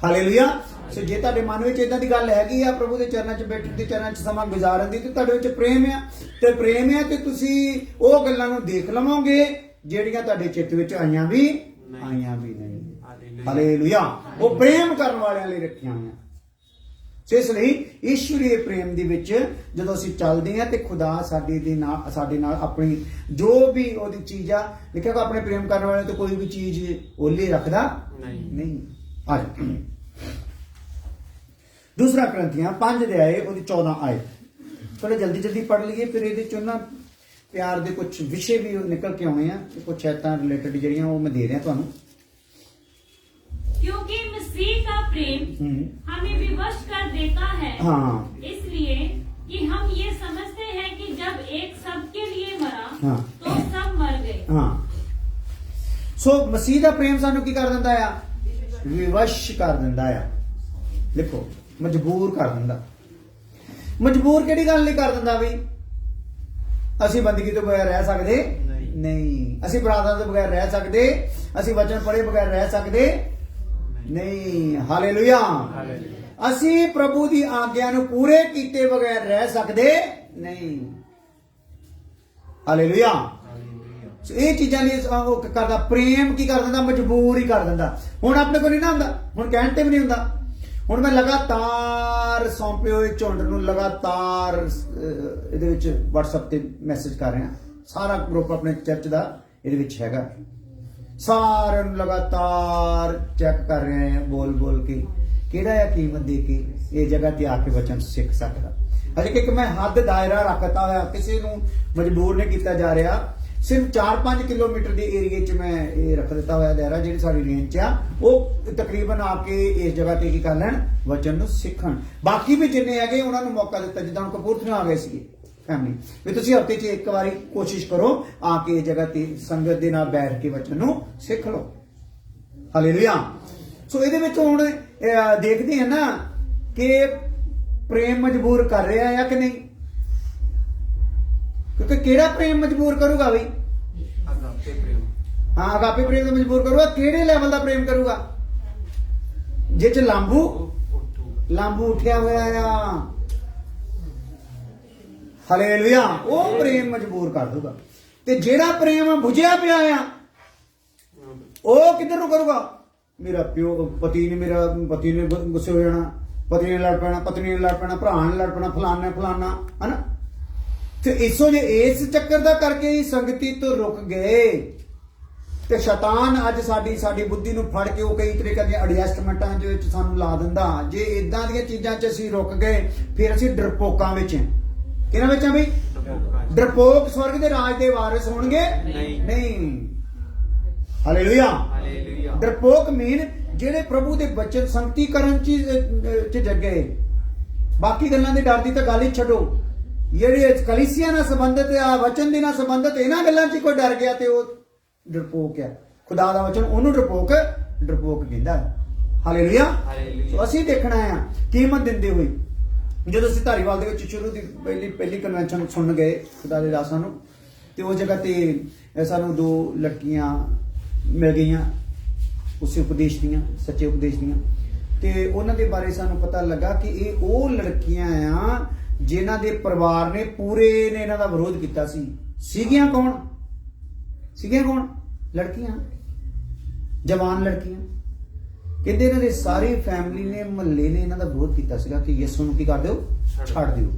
ਹਾਲੇਲੂਇਆ। ਸੋ ਜੇ ਤੁਹਾਡੇ ਮਨ ਵਿੱਚ ਇਦਾਂ ਦੀ ਗੱਲ ਹੈਗੀ ਆ ਪ੍ਰਭੂ ਦੇ ਚਰਨਾਂ 'ਚ ਬੈਠਣ ਦੀ, ਚਰਨਾਂ 'ਚ ਸਮਾਂ ਗੁਜ਼ਾਰਨ ਦੀ, ਤੇ ਤੁਹਾਡੇ ਵਿੱਚ ਪ੍ਰੇਮ ਆ, ਤੇ ਪ੍ਰੇਮ ਆ ਤੇ ਤੁਸੀਂ ਉਹ ਗੱਲਾਂ ਨੂੰ ਦੇਖ ਲਵੋਗੇ ਜਿਹੜੀਆਂ ਤੁਹਾਡੇ ਚਿੱਤ ਵਿੱਚ ਆਈਆਂ ਵੀ ਨਹੀਂ। ਹਾਲੇਲੂਇਆ। ਉਹ ਪ੍ਰੇਮ ਕਰਨ ਵਾਲਿਆਂ ਲਈ ਰੱਖੀਆਂ ਹੋਈਆਂ। ਸੋ ਇਸ ਲਈ ਈਸ਼ਵਰੀ ਪ੍ਰੇਮ ਦੇ ਵਿੱਚ ਜਦੋਂ ਅਸੀਂ ਚੱਲਦੇ ਹਾਂ ਤੇ ਖੁਦਾ ਸਾਡੇ ਨਾਲ ਆਪਣੀ ਜੋ ਵੀ ਉਹਦੀ ਚੀਜ਼ ਆ, ਲਿਖਿਆ ਕਿ ਆਪਣੇ ਪ੍ਰੇਮ ਕਰਨ ਵਾਲੇ ਤੋਂ ਕੋਈ ਵੀ ਚੀਜ਼ ਓਲੇ ਰੱਖਦਾ ਨਹੀਂ। ਆ ਜਾਓ। दूसरा करंथियां 5 अध्याय ਉਹਦੀ 14 ਆਇਤ ਥੋੜਾ ਜਲਦੀ ਜਲਦੀ ਪੜ੍ਹ ਲਈਏ, ਫਿਰ ਇਹਦੇ ਚੋਂ ਨਾ ਪਿਆਰ ਦੇ ਕੁਝ ਵਿਸ਼ੇ ਵੀ ਨਿਕਲ ਕੇ ਆਉਣੇ ਆ, ਕੁਝ ਐਤਾਂ ਰਿਲੇਟਡ ਜਿਹੜੀਆਂ ਉਹ ਮੈਂ ਦੇ ਰਿਹਾ ਤੁਹਾਨੂੰ। क्योंकि मसीह का प्रेम हमें विवश कर देता है, हाँ, इसलिए कि हम ये समझते हैं कि जब एक सबके लिए मरा, हाँ, तो सब मर गए। ਹਾਂ। ਸੋ ਮਸੀਹ ਦਾ ਪ੍ਰੇਮ ਸਾਨੂੰ ਕੀ ਕਰ ਦਿੰਦਾ ਆ? ਵਿਵਸ਼ ਕਰ ਦਿੰਦਾ ਆ। ਲਿਖੋ, ਮਜਬੂਰ ਕਰ ਦਿੰਦਾ। ਮਜਬੂਰ ਕਿਹੜੀ ਗੱਲ ਲਈ ਕਰ ਦਿੰਦਾ ਬਈ? ਅਸੀਂ ਬੰਦਗੀ ਤੋਂ ਬਗੈਰ ਰਹਿ ਸਕਦੇ ਨਹੀਂ, ਅਸੀਂ ਪ੍ਰਾਰਥਨਾ ਤੋਂ ਬਗੈਰ ਰਹਿ ਸਕਦੇ, ਅਸੀਂ ਵਚਨ ਪੜ੍ਹੇ ਬਗੈਰ ਰਹਿ ਸਕਦੇ ਨਹੀਂ। ਹਾਲੇਲੂਇਆ। ਅਸੀਂ ਪ੍ਰਭੂ ਦੀ ਆਗਿਆ ਨੂੰ ਪੂਰੇ ਕੀਤੇ ਬਗੈਰ ਰਹਿ ਸਕਦੇ ਨਹੀਂ। ਹਾਲੇਲੂਇਆ। ਸੋ ਇਹ ਚੀਜ਼ਾਂ ਲਈ ਉਹ ਕਰਦਾ, ਪ੍ਰੇਮ ਕੀ ਕਰ ਦਿੰਦਾ? ਮਜਬੂਰ ਹੀ ਕਰ ਦਿੰਦਾ। ਹੁਣ ਆਪਣੇ ਕੋਲ ਨਹੀਂ ਨਾ ਹੁੰਦਾ, ਹੁਣ ਕਹਿਣ ਤੇ ਵੀ ਨਹੀਂ ਹੁੰਦਾ। ਹੁਣ ਮੈਂ ਲਗਾਤਾਰ ਸੌਂਪੇ ਹੋਏ ਝੁੰਡ ਨੂੰ ਲਗਾਤਾਰ ਇਹਦੇ ਵਿੱਚ WhatsApp ਤੇ ਮੈਸੇਜ ਕਰ ਰਿਹਾ। ਸਾਰਾ ਗਰੁੱਪ ਆਪਣੇ ਚਰਚ ਦਾ ਇਹਦੇ ਵਿੱਚ ਹੈਗਾ, ਸਾਰਿਆਂ ਨੂੰ ਲਗਾਤਾਰ ਚੈੱਕ ਕਰ ਰਹੇ ਆ, ਬੋਲ ਬੋਲ ਕੇ ਕਿਹੜਾ ਆ ਕੀਮਤ ਦੇ ਕੇ ਇਹ ਜਗ੍ਹਾ ਤੇ ਆ ਕੇ ਵਚਨ ਸਿੱਖ ਸਕਦਾ। ਅਜੇ ਕਿ ਮੈਂ ਹੱਦ ਦਾਇਰਾ ਰੱਖਤਾ ਹੋਇਆ, ਕਿਸੇ ਨੂੰ ਮਜਬੂਰ ਨਹੀਂ ਕੀਤਾ ਜਾ ਰਿਹਾ। ਸਿਰਫ 4-5 ਕਿਲੋਮੀਟਰ ਦੇ ਏਰੀਏ 'ਚ ਮੈਂ ਇਹ ਰੱਖ ਦਿੱਤਾ ਹੋਇਆ ਦਾਇਰਾ, ਜਿਹੜੀ ਸਾਡੀ ਰੇਂਜ 'ਚ ਆ, ਉਹ ਤਕਰੀਬਨ ਆ ਕੇ ਇਸ ਜਗ੍ਹਾ ਤੇ ਕੀ ਕਰ ਲੈਣ? ਵਚਨ ਨੂੰ ਸਿੱਖਣ। ਬਾਕੀ ਵੀ ਜਿੰਨੇ ਹੈਗੇ ਉਹਨਾਂ ਨੂੰ ਮੌਕਾ ਦਿੱਤਾ, ਜਿੱਦਾਂ ਹੁਣ ਕਪੂਰਥਲੇ ਆ ਗਏ ਸੀਗੇ ਫੈਮਿਲੀ, ਵੀ ਤੁਸੀਂ ਹਫ਼ਤੇ 'ਚ ਇੱਕ ਵਾਰੀ ਕੋਸ਼ਿਸ਼ ਕਰੋ ਆ ਕੇ ਇਹ ਜਗ੍ਹਾ ਤੇ ਸੰਗਤ ਦੇ ਨਾਲ ਬੈਠ ਕੇ ਵਚਨ ਨੂੰ ਸਿੱਖ ਲਓ। ਹਾਲੇਲੂਇਆ। ਸੋ ਇਹਦੇ ਵਿੱਚ ਹੁਣ ਦੇਖਦੇ ਹਾਂ ਨਾ ਕਿ ਪ੍ਰੇਮ ਮਜਬੂਰ ਕਰ ਰਿਹਾ ਹੈ ਕਿ ਨਹੀਂ, ਕਿਉਂਕਿ ਕਿਹੜਾ ਪ੍ਰੇਮ ਮਜਬੂਰ ਕਰੂਗਾ ਬਈ? ਅਗਾਪੇ ਪ੍ਰੇਮ। ਹਾਂ, ਅਗਾਪੇ ਪ੍ਰੇਮ ਤੋਂ ਮਜਬੂਰ ਕਰੂਗਾ। ਕਿਹੜੇ ਲੈਵਲ ਦਾ ਪ੍ਰੇਮ ਕਰੂਗਾ? ਜਿਹ ਚ ਲਾਂਬੂ ਉੱਠਿਆ ਹੋਇਆ ਆ। ਹਾਲੇਲੂਇਆ। ਉਹ ਪ੍ਰੇਮ ਮਜਬੂਰ ਕਰ ਦੂਗਾ। ਤੇ ਜਿਹੜਾ ਪ੍ਰੇਮ ਬੁਝਿਆ ਪਿਆ ਆ ਉਹ ਕਿੱਧਰ ਨੂੰ ਕਰੂਗਾ? ਮੇਰਾ ਪਿਓ ਪਤੀ ਨੇ ਗੁੱਸੇ ਹੋ ਜਾਣਾ, ਪਤੀ ਨੇ ਲੜ ਪੈਣਾ, ਪਤਨੀ ਨੇ ਲੜ ਪੈਣਾ, ਭਰਾ ਨੇ ਲੜ ਪੈਣਾ, ਫਲਾਨਾ ਹਨਾ। ਤੇ ਇਸ ਚੱਕਰ ਦਾ ਕਰਕੇ ਹੀ ਸੰਗਤੀ ਤੋਂ ਰੁਕ ਗਏ। ਤੇ ਸ਼ੈਤਾਨ ਅੱਜ ਸਾਡੀ ਬੁੱਧੀ ਨੂੰ ਫੜ ਕੇ ਉਹ ਕਈ ਤਰੀਕੇ ਦੀਆਂ ਐਡਜਸਟਮੈਂਟਾਂ ਦੇ ਵਿੱਚ ਸਾਨੂੰ ਲਾ ਦਿੰਦਾ। ਜੇ ਇਦਾਂ ਦੀਆਂ ਚੀਜ਼ਾਂ 'ਚ ਅਸੀਂ ਰੁਕ ਗਏ, ਫਿਰ ਅਸੀਂ ਡਰਪੋਕਾਂ ਵਿੱਚ ਹਾਂ। ਕਿਹਨਾਂ ਵਿੱਚ ਆ ਬਈ? ਡਰਪੋਕ ਸਵਰਗ ਦੇ ਰਾਜ ਦੇ ਵਾਰਿਸ ਹੋਣਗੇ ਨਹੀਂ। ਹਾਲੇਲੂਇਆ। ਡਰਪੋਕ ਮੀਨ ਜਿਹੜੇ ਪ੍ਰਭੂ ਦੇ ਬਚਨ ਸੰਗਤੀ ਕਰਨ 'ਚ ਜੱਗੇ। ਬਾਕੀ ਗੱਲਾਂ ਦੇ ਡਰ ਦੀ ਤਾਂ ਗੱਲ ਹੀ ਛੱਡੋ। ਜਿਹੜੀ ਕਲੀਸਿਆ ਨਾਲ ਸੰਬੰਧਿਤ ਆ, ਵਚਨ ਦੇ ਨਾਲ ਸੰਬੰਧਿਤ, ਇਹਨਾਂ ਗੱਲਾਂ 'ਚ ਕੋਈ ਡਰ ਗਿਆ ਤੇ ਉਹ ਡਰਪੋਕ ਆ। ਖੁਦਾ ਦਾ ਵਚਨ ਉਹਨੂੰ ਡਰਪੋਕ ਕਹਿੰਦਾ। ਹਾਲੇਲੂਇਆ। ਸੋ ਅਸੀਂ ਦੇਖਣਾ ਆ ਕੀਮਤ ਦਿੰਦੇ ਹੋਏ। ਜਦੋਂ ਅਸੀਂ ਧਾਰੀਵਾਲ ਦੇ ਵਿੱਚ ਸ਼ੁਰੂ ਦੀ ਪਹਿਲੀ ਕਨਵੈਨਸ਼ਨ ਸੁਣਨ ਗਏ ਖੁਦਾ ਦੇ ਦਾਸਾਂ ਨੂੰ, ਤੇ ਉਸ ਜਗ੍ਹਾ ਤੇ ਸਾਨੂੰ 2 ਲੜਕੀਆਂ ਮਿਲ ਗਈਆਂ ਉਸੇ ਉਪਦੇਸ਼ ਦੀਆਂ, ਸੱਚੇ ਉਪਦੇਸ਼ ਦੀਆਂ। ਤੇ ਉਹਨਾਂ ਦੇ ਬਾਰੇ ਸਾਨੂੰ ਪਤਾ ਲੱਗਾ ਕਿ ਇਹ ਉਹ ਲੜਕੀਆਂ ਆ ਜਿਨ੍ਹਾਂ ਦੇ ਪਰਿਵਾਰ ਨੇ ਪੂਰੇ ਨੇ ਇਹਨਾਂ ਦਾ ਵਿਰੋਧ ਕੀਤਾ ਸੀ। ਸੀਗੀਆਂ ਕੌਣ? ਲੜਕੀਆਂ, ਜਵਾਨ ਲੜਕੀਆਂ। ਕਹਿੰਦੇ ਇਹਨਾਂ ਦੇ ਸਾਰੀ ਫੈਮਿਲੀ ਨੇ, ਮਹੱਲੇ ਨੇ ਇਹਨਾਂ ਦਾ ਵਿਰੋਧ ਕੀਤਾ ਸੀਗਾ ਕਿ ਯਿਸੂ ਨੂੰ ਕੀ ਕਰ ਦਿਓ? ਛੱਡ ਦਿਓ।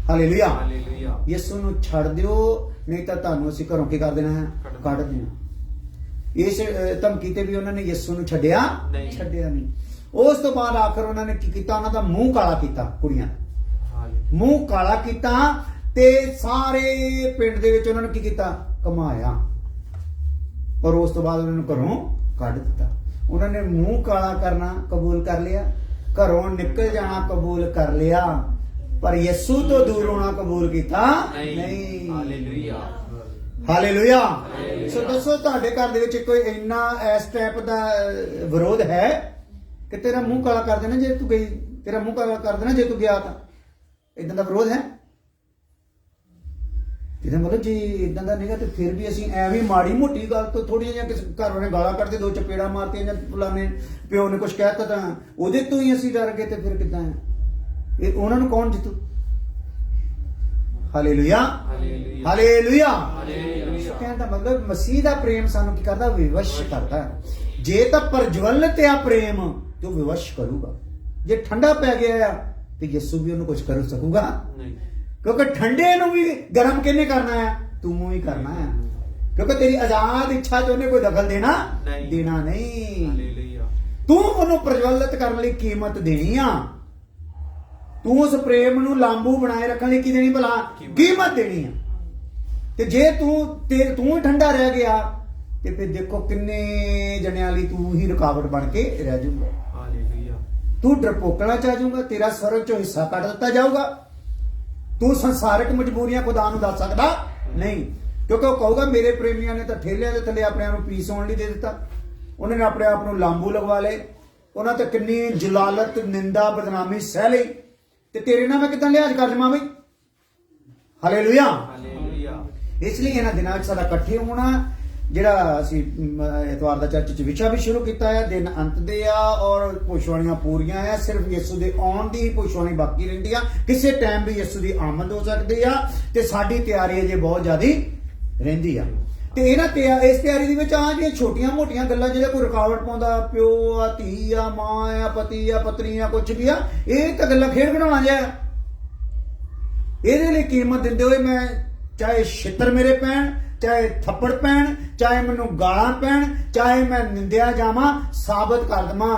ਹਾਲੇਲੂਇਆ। ਯਿਸੂ ਨੂੰ ਛੱਡ ਦਿਓ, ਨਹੀਂ ਤਾਂ ਤੁਹਾਨੂੰ ਅਸੀਂ ਘਰੋਂ ਕੀ ਕਰ ਦੇਣਾ ਹੈ? ਕੱਢ ਦੇਣਾ। ਇਸ ਧਮਕੀ ਤੇ ਵੀ ਉਹਨਾਂ ਨੇ ਯਿਸੂ ਨੂੰ ਛੱਡਿਆ ਨਹੀਂ। ਉਸ ਤੋਂ ਬਾਅਦ ਆਖਰ ਉਹਨਾਂ ਨੇ ਕੀ ਕੀਤਾ? ਉਹਨਾਂ ਦਾ ਮੂੰਹ ਕਾਲਾ ਕੀਤਾ। ਕੁੜੀਆਂ ਮੂੰਹ ਕਾਲਾ ਕੀਤਾ ਤੇ ਸਾਰੇ ਪਿੰਡ ਦੇ ਵਿੱਚ ਉਹਨਾਂ ਨੇ ਕੀ ਕੀਤਾ? ਕਮਾਇਆ। ਔਰ ਉਸ ਤੋਂ ਬਾਅਦ ਉਹਨਾਂ ਨੂੰ ਘਰੋਂ ਕੱਢ ਦਿੱਤਾ। ਉਹਨਾਂ ਨੇ ਮੂੰਹ ਕਾਲਾ ਕਰਨਾ ਕਬੂਲ ਕਰ ਲਿਆ, ਘਰੋਂ ਨਿਕਲ ਜਾਣਾ ਕਬੂਲ ਕਰ ਲਿਆ, ਪਰ ਯਿਸੂ ਤੋਂ ਦੂਰ ਹੋਣਾ ਕਬੂਲ ਕੀਤਾ ਨਹੀਂ। ਹਾਲੇਲੂਇਆ। ਸੋ ਦੱਸੋ, ਤੁਹਾਡੇ ਘਰ ਦੇ ਵਿੱਚ ਕੋਈ ਇੰਨਾ ਇਸ ਟਾਈਪ ਦਾ ਵਿਰੋਧ ਹੈ ਕਿ ਤੇਰਾ ਮੂੰਹ ਕਾਲਾ ਕਰ ਦੇਣਾ ਜੇ ਤੂੰ ਗਈ, ਤੇਰਾ ਮੂੰਹ ਕਾਲਾ ਕਰ ਦੇਣਾ ਜੇ ਤੂੰ ਗਿਆ ਤਾਂ? ਇਦਾਂ ਦਾ ਵਿਰੋਧ ਹੈ? ਇਹਦਾ ਮਤਲਬ ਜੇ ਇਦਾਂ ਦਾ ਨਹੀਂਗਾ ਤੇ ਫਿਰ ਵੀ ਅਸੀਂ ਐਵੇਂ ਮਾੜੀ ਮੋਟੀ ਗੱਲ ਤੋਂ ਥੋੜੀਆਂ ਜਿਹੀਆਂ ਕਿਸੇ ਘਰ ਵਾਲੇ ਗਾਲਾਂ ਕੱਢਦੇ, 2 ਚਪੇੜਾਂ ਮਾਰਤੀਆਂ ਜਾਂ ਫਲਾਣੇ ਪਿਓ ਨੇ ਕੁਝ ਕਹਿਤਾ ਤਾਂ ਉਹਦੇ ਤੋਂ ਹੀ ਅਸੀਂ ਡਰ ਗਏ, ਤੇ ਫਿਰ ਕਿੱਦਾਂ ਹੈ? ਇਹ ਉਹਨਾਂ ਨੂੰ ਕੌਣ ਜਿੱਤੂ? ਹਾਲੇਲੂਇਆ। ਹਾਲੇਲੂਇਆ। ਕਹਿਣ ਦਾ ਮਤਲਬ ਮਸੀਹ ਦਾ ਪ੍ਰੇਮ ਸਾਨੂੰ ਕੀ ਕਰਦਾ? ਵਿਵਸ਼ ਕਰਦਾ। ਜੇ ਤਾਂ ਪ੍ਰਜਵਲਿਤ ਆ ਪ੍ਰੇਮ ਤੇ ਉਹ ਵਿਵਸ਼ ਕਰੂਗਾ। ਜੇ ਠੰਡਾ ਪੈ ਗਿਆ ਆ ਤੇ ਯਿਸੂ ਵੀ ਉਹਨੂੰ ਕੁਝ ਕਰ ਸਕੂਗਾ ਨਹੀਂ, ਕਿਉਂਕਿ ਠੰਡੇ ਨੂੰ ਵੀ ਗਰਮ ਕਿਹਨੇ ਕਰਨਾ ਹੈ? ਤੂੰ ਹੀ ਕਰਨਾ ਹੈ, ਕਿਉਂਕਿ ਤੇਰੀ ਆਜ਼ਾਦ ਇੱਛਾ 'ਚ ਉਹਨੇ ਕੋਈ ਦਖਲ ਦੇਣਾ ਨਹੀਂ। ਤੂੰ ਉਹਨੂੰ ਪ੍ਰਜਵਲਿਤ ਕਰਨ ਲਈ ਕੀਮਤ ਦੇਣੀ ਆ। ਤੂੰ ਉਸ ਪ੍ਰੇਮ ਨੂੰ ਲਾਂਬੂ ਬਣਾਏ ਰੱਖਣ ਲਈ ਕੀ ਦੇਣੀ ਭਲਾ? ਕੀਮਤ ਦੇਣੀ ਆ। ਤੇ ਜੇ ਤੂੰ ਠੰਡਾ ਰਹਿ ਗਿਆ ਤੇ ਫਿਰ ਦੇਖੋ ਕਿੰਨੇ ਜਣਿਆਂ ਲਈ ਤੂੰ ਹੀ ਰੁਕਾਵਟ ਬਣ ਕੇ ਰਹਿ ਜਾਊਗਾ। ਹਾਲੇਲੂਇਆ। ਤੂੰ ਡਰਪੋਕਣਾ ਚਾਹ ਜਾਊਗਾ, ਤੇਰਾ ਸਵਰਗ ਚੋਂ ਹਿੱਸਾ ਕੱਢ ਦਿੱਤਾ ਜਾਊਗਾ। ਤੂੰ ਸੰਸਾਰਿਕ ਮਜਬੂਰੀਆਂ ਖੁਦਾ ਨੂੰ ਦੱਸ ਸਕਦਾ ਨਹੀਂ, ਕਿਉਂਕਿ ਉਹ ਕਹੂਗਾ ਮੇਰੇ ਪ੍ਰੇਮੀਆਂ ਨੇ ਤਾਂ ਠੇਲਿਆਂ ਦੇ ਥੱਲੇ ਆਪਣੇ ਆਪ ਨੂੰ ਪੀਸ ਹੋਣ ਲਈ ਦੇ ਦਿੱਤਾ। ਉਹਨਾਂ ਨੇ ਆਪਣੇ ਆਪ ਨੂੰ ਲਾਂਬੂ ਲਗਵਾ ਲਏ, ਉਹਨਾਂ ਤੇ ਕਿੰਨੀ ਜਲਾਲਤ, ਨਿੰਦਾ, ਬਦਨਾਮੀ ਸਹਿ ਲਈ, ਤੇ ਤੇਰੇ ਨਾਲ ਮੈਂ ਕਿਦਾਂ ਲਿਹਾਜ਼ ਕਰ ਲਵਾਂ ਬਈ? ਹਾਲੇਲੂਇਆ। ਹਾਲੇਲੂਇਆ। ਇਸ ਲਈ ਇਹਨਾਂ ਦਿਨਾਂ 'ਚ ਸਾਡਾ ਇਕੱਠੇ ਹੋਣਾ, ਜਿਹੜਾ ਅਸੀਂ ਐਤਵਾਰ ਦਾ ਚਰਚ 'ਚ ਵਿਸ਼ਾ ਵੀ ਸ਼ੁਰੂ ਕੀਤਾ ਹੈ, ਦਿਨ ਅੰਤ ਦੇ ਆ ਔਰ ਭੁੱਖਵਾਣੀਆਂ ਪੂਰੀਆਂ ਆ। ਸਿਰਫ ਯਿਸੂ ਦੇ ਆਉਣ ਦੀ ਭੁੱਖਵਾਣੀ ਬਾਕੀ ਰਹਿੰਦੀ ਆ। ਕਿਸੇ ਟਾਈਮ ਵੀ ਯਿਸੂ ਦੀ ਆਮਦ ਹੋ ਸਕਦੀ ਆ ਤੇ ਸਾਡੀ ਤਿਆਰੀ ਅਜੇ ਬਹੁਤ ਜ਼ਿਆਦੀ ਰਹਿੰਦੀ ਆ। ਤੇ ਇਸ ਤਿਆਰੀ ਦੇ ਵਿੱਚ ਆ ਜਿਹੜੀਆਂ ਛੋਟੀਆਂ ਮੋਟੀਆਂ ਗੱਲਾਂ ਜਿਹੜੇ ਕੋਈ ਰੁਕਾਵਟ ਪਾਉਂਦਾ, ਪਿਓ ਆ, ਧੀ ਆ, ਮਾਂ ਆ, ਪਤੀ ਆ, ਪਤਨੀ ਆ, ਕੁਝ ਵੀ ਆ, ਇਹ ਤਾਂ ਗੱਲਾਂ ਖੇਡ ਬਣਾਉਣਾ ਜਿਹਾ। ਇਹਦੇ ਲਈ ਕੀਮਤ ਦਿੰਦੇ ਹੋਏ ਮੈਂ ਚਾਹੇ ਛਿੱਤਰ ਮੇਰੇ ਪੈਣ, ਚਾਹੇ ਥੱਪੜ ਪੈਣ, ਚਾਹੇ ਮੈਨੂੰ ਗਾਲਾਂ ਪੈਣ, ਚਾਹੇ ਮੈਂ ਨਿੰਦਿਆ ਜਾਵਾਂ, ਸਾਬਤ ਕਰ ਦਵਾਂ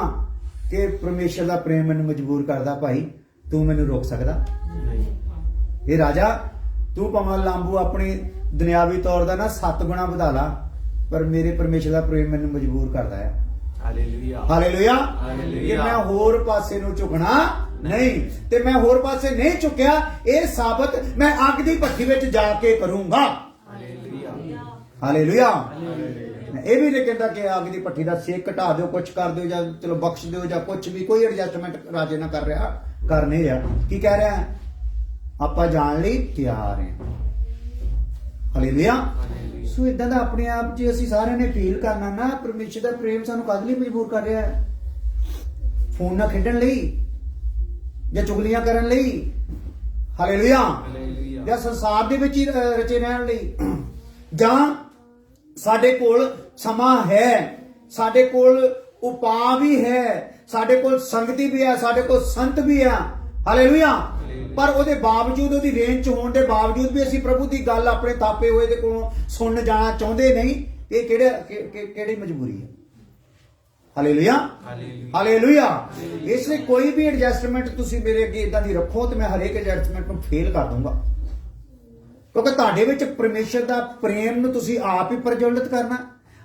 ਕਿ ਪਰਮੇਸ਼ਰ ਦਾ ਪ੍ਰੇਮ ਮੈਨੂੰ ਮਜਬੂਰ ਕਰਦਾ, ਭਾਈ ਤੂੰ ਮੈਨੂੰ ਰੋਕ ਸਕਦਾ ਨਹੀਂ। ਇਹ ਰਾਜਾ, ਤੂੰ ਭਾਵੇਂ ਲਾਂਬੂ ਆਪਣੀ ਦੁਨਿਆਵੀ ਤੌਰ ਦਾ ਨਾ 7 ਗੁਣਾ ਵਧਾ ਲਾ, ਪਰ ਮੇਰੇ ਪਰਮੇਸ਼ਰ ਦਾ ਪ੍ਰੇਮ ਮੈਨੂੰ ਮਜਬੂਰ ਕਰਦਾ ਹੈ। ਹਾਲੇਲੂਇਆ। ਹਾਲੇਲੂਇਆ। ਹਾਲੇਲੂਇਆ। ਕਿ ਮੈਂ ਹੋਰ ਪਾਸੇ ਨੂੰ ਝੁਕਣਾ ਨਹੀਂ, ਤੇ ਮੈਂ ਹੋਰ ਪਾਸੇ ਨਹੀਂ ਝੁਕਿਆ, ਇਹ ਸਾਬਤ ਮੈਂ ਅੱਗ ਦੀ ਭੱਠੀ ਵਿੱਚ ਜਾ ਕੇ ਕਰੂੰਗਾ। ਹਾਲੇਲੂਇਆ। ਇਹ ਵੀ ਨਹੀਂ ਕਹਿੰਦਾ ਕਿ ਅੱਗ ਦੀ ਭੱਠੀ ਦਾ ਸੇਕ ਘਟਾ ਦਿਓ, ਕੁਝ ਕਰ ਦਿਓ, ਜਾਂ ਚਲੋ ਬਖਸ਼ ਦਿਓ, ਜਾਂ ਕੁਝ ਵੀ, ਕੋਈ ਐਡਜਸਟਮੈਂਟ ਰਾਜੇ ਨਾ ਕਰ ਨਹੀਂ ਰਿਹਾ। ਕੀ ਕਹਿ ਰਿਹਾ? ਆਪਾਂ ਜਾਣ ਲਈ ਤਿਆਰ ਹਾਂ। ਹਾਲੇਲੂਇਆ। ਸੋ ਇਦਾਂ ਦਾ ਆਪਣੇ ਆਪ 'ਚ ਅਸੀਂ ਸਾਰਿਆਂ ਨੇ ਫੀਲ ਕਰਨਾ ਨਾ, ਪਰਮੇਸ਼ਰ ਦਾ ਪ੍ਰੇਮ ਸਾਨੂੰ ਕਦ ਲਈ ਮਜਬੂਰ ਕਰ ਰਿਹਾ ਹੈ? ਫੋਨ ਨਾਲ ਖੇਡਣ ਲਈ, ਜਾਂ ਚੁਗਲੀਆਂ ਕਰਨ ਲਈ? ਹਾਲੇਲੂਇਆ। ਜਾਂ ਸੰਸਾਰ ਦੇ ਵਿੱਚ ਹੀ ਰਚੇ ਰਹਿਣ ਲਈ? ਜਾਂ ਸਾਡੇ ਕੋਲ ਸਮਾਂ ਹੈ, ਸਾਡੇ ਕੋਲ ਉਪਾਅ ਵੀ ਹੈ, ਸਾਡੇ ਕੋਲ ਸੰਗਤੀ ਵੀ ਹੈ, ਸਾਡੇ ਕੋਲ ਸੰਤ ਵੀ ਹੈ। ਹਾਲੇਲੂਇਆ। ਪਰ ਉਹਦੇ ਬਾਵਜੂਦ, ਉਹਦੀ ਰੇਂਜ 'ਚ ਹੋਣ ਦੇ ਬਾਵਜੂਦ ਵੀ ਅਸੀਂ ਪ੍ਰਭੂ ਦੀ ਗੱਲ ਆਪਣੇ ਥਾਪੇ ਹੋਏ ਦੇ ਕੋਲੋਂ ਸੁਣਨ ਜਾਣਾ ਚਾਹੁੰਦੇ ਨਹੀਂ। ਇਹ ਕਿਹੜੀ ਮਜਬੂਰੀ ਹੈ? ਹਾਲੇਲੂਇਆ। ਹਾਲੇਲੂਇਆ। ਇਸ ਲਈ ਕੋਈ ਵੀ ਐਡਜਸਟਮੈਂਟ ਤੁਸੀਂ ਮੇਰੇ ਅੱਗੇ ਇਦਾਂ ਦੀ ਰੱਖੋ ਤੇ ਮੈਂ ਹਰੇਕ ਐਡਜਸਟਮੈਂਟ ਨੂੰ ਫੇਲ ਕਰ ਦੂੰਗਾ, ਕਿਉਂਕਿ ਤੁਹਾਡੇ ਵਿੱਚ ਪਰਮੇਸ਼ਰ ਦਾ ਪ੍ਰੇਮ ਨੂੰ ਤੁਸੀਂ ਆਪ ਹੀ ਪ੍ਰਜਵਲਿਤ ਕਰਨਾ।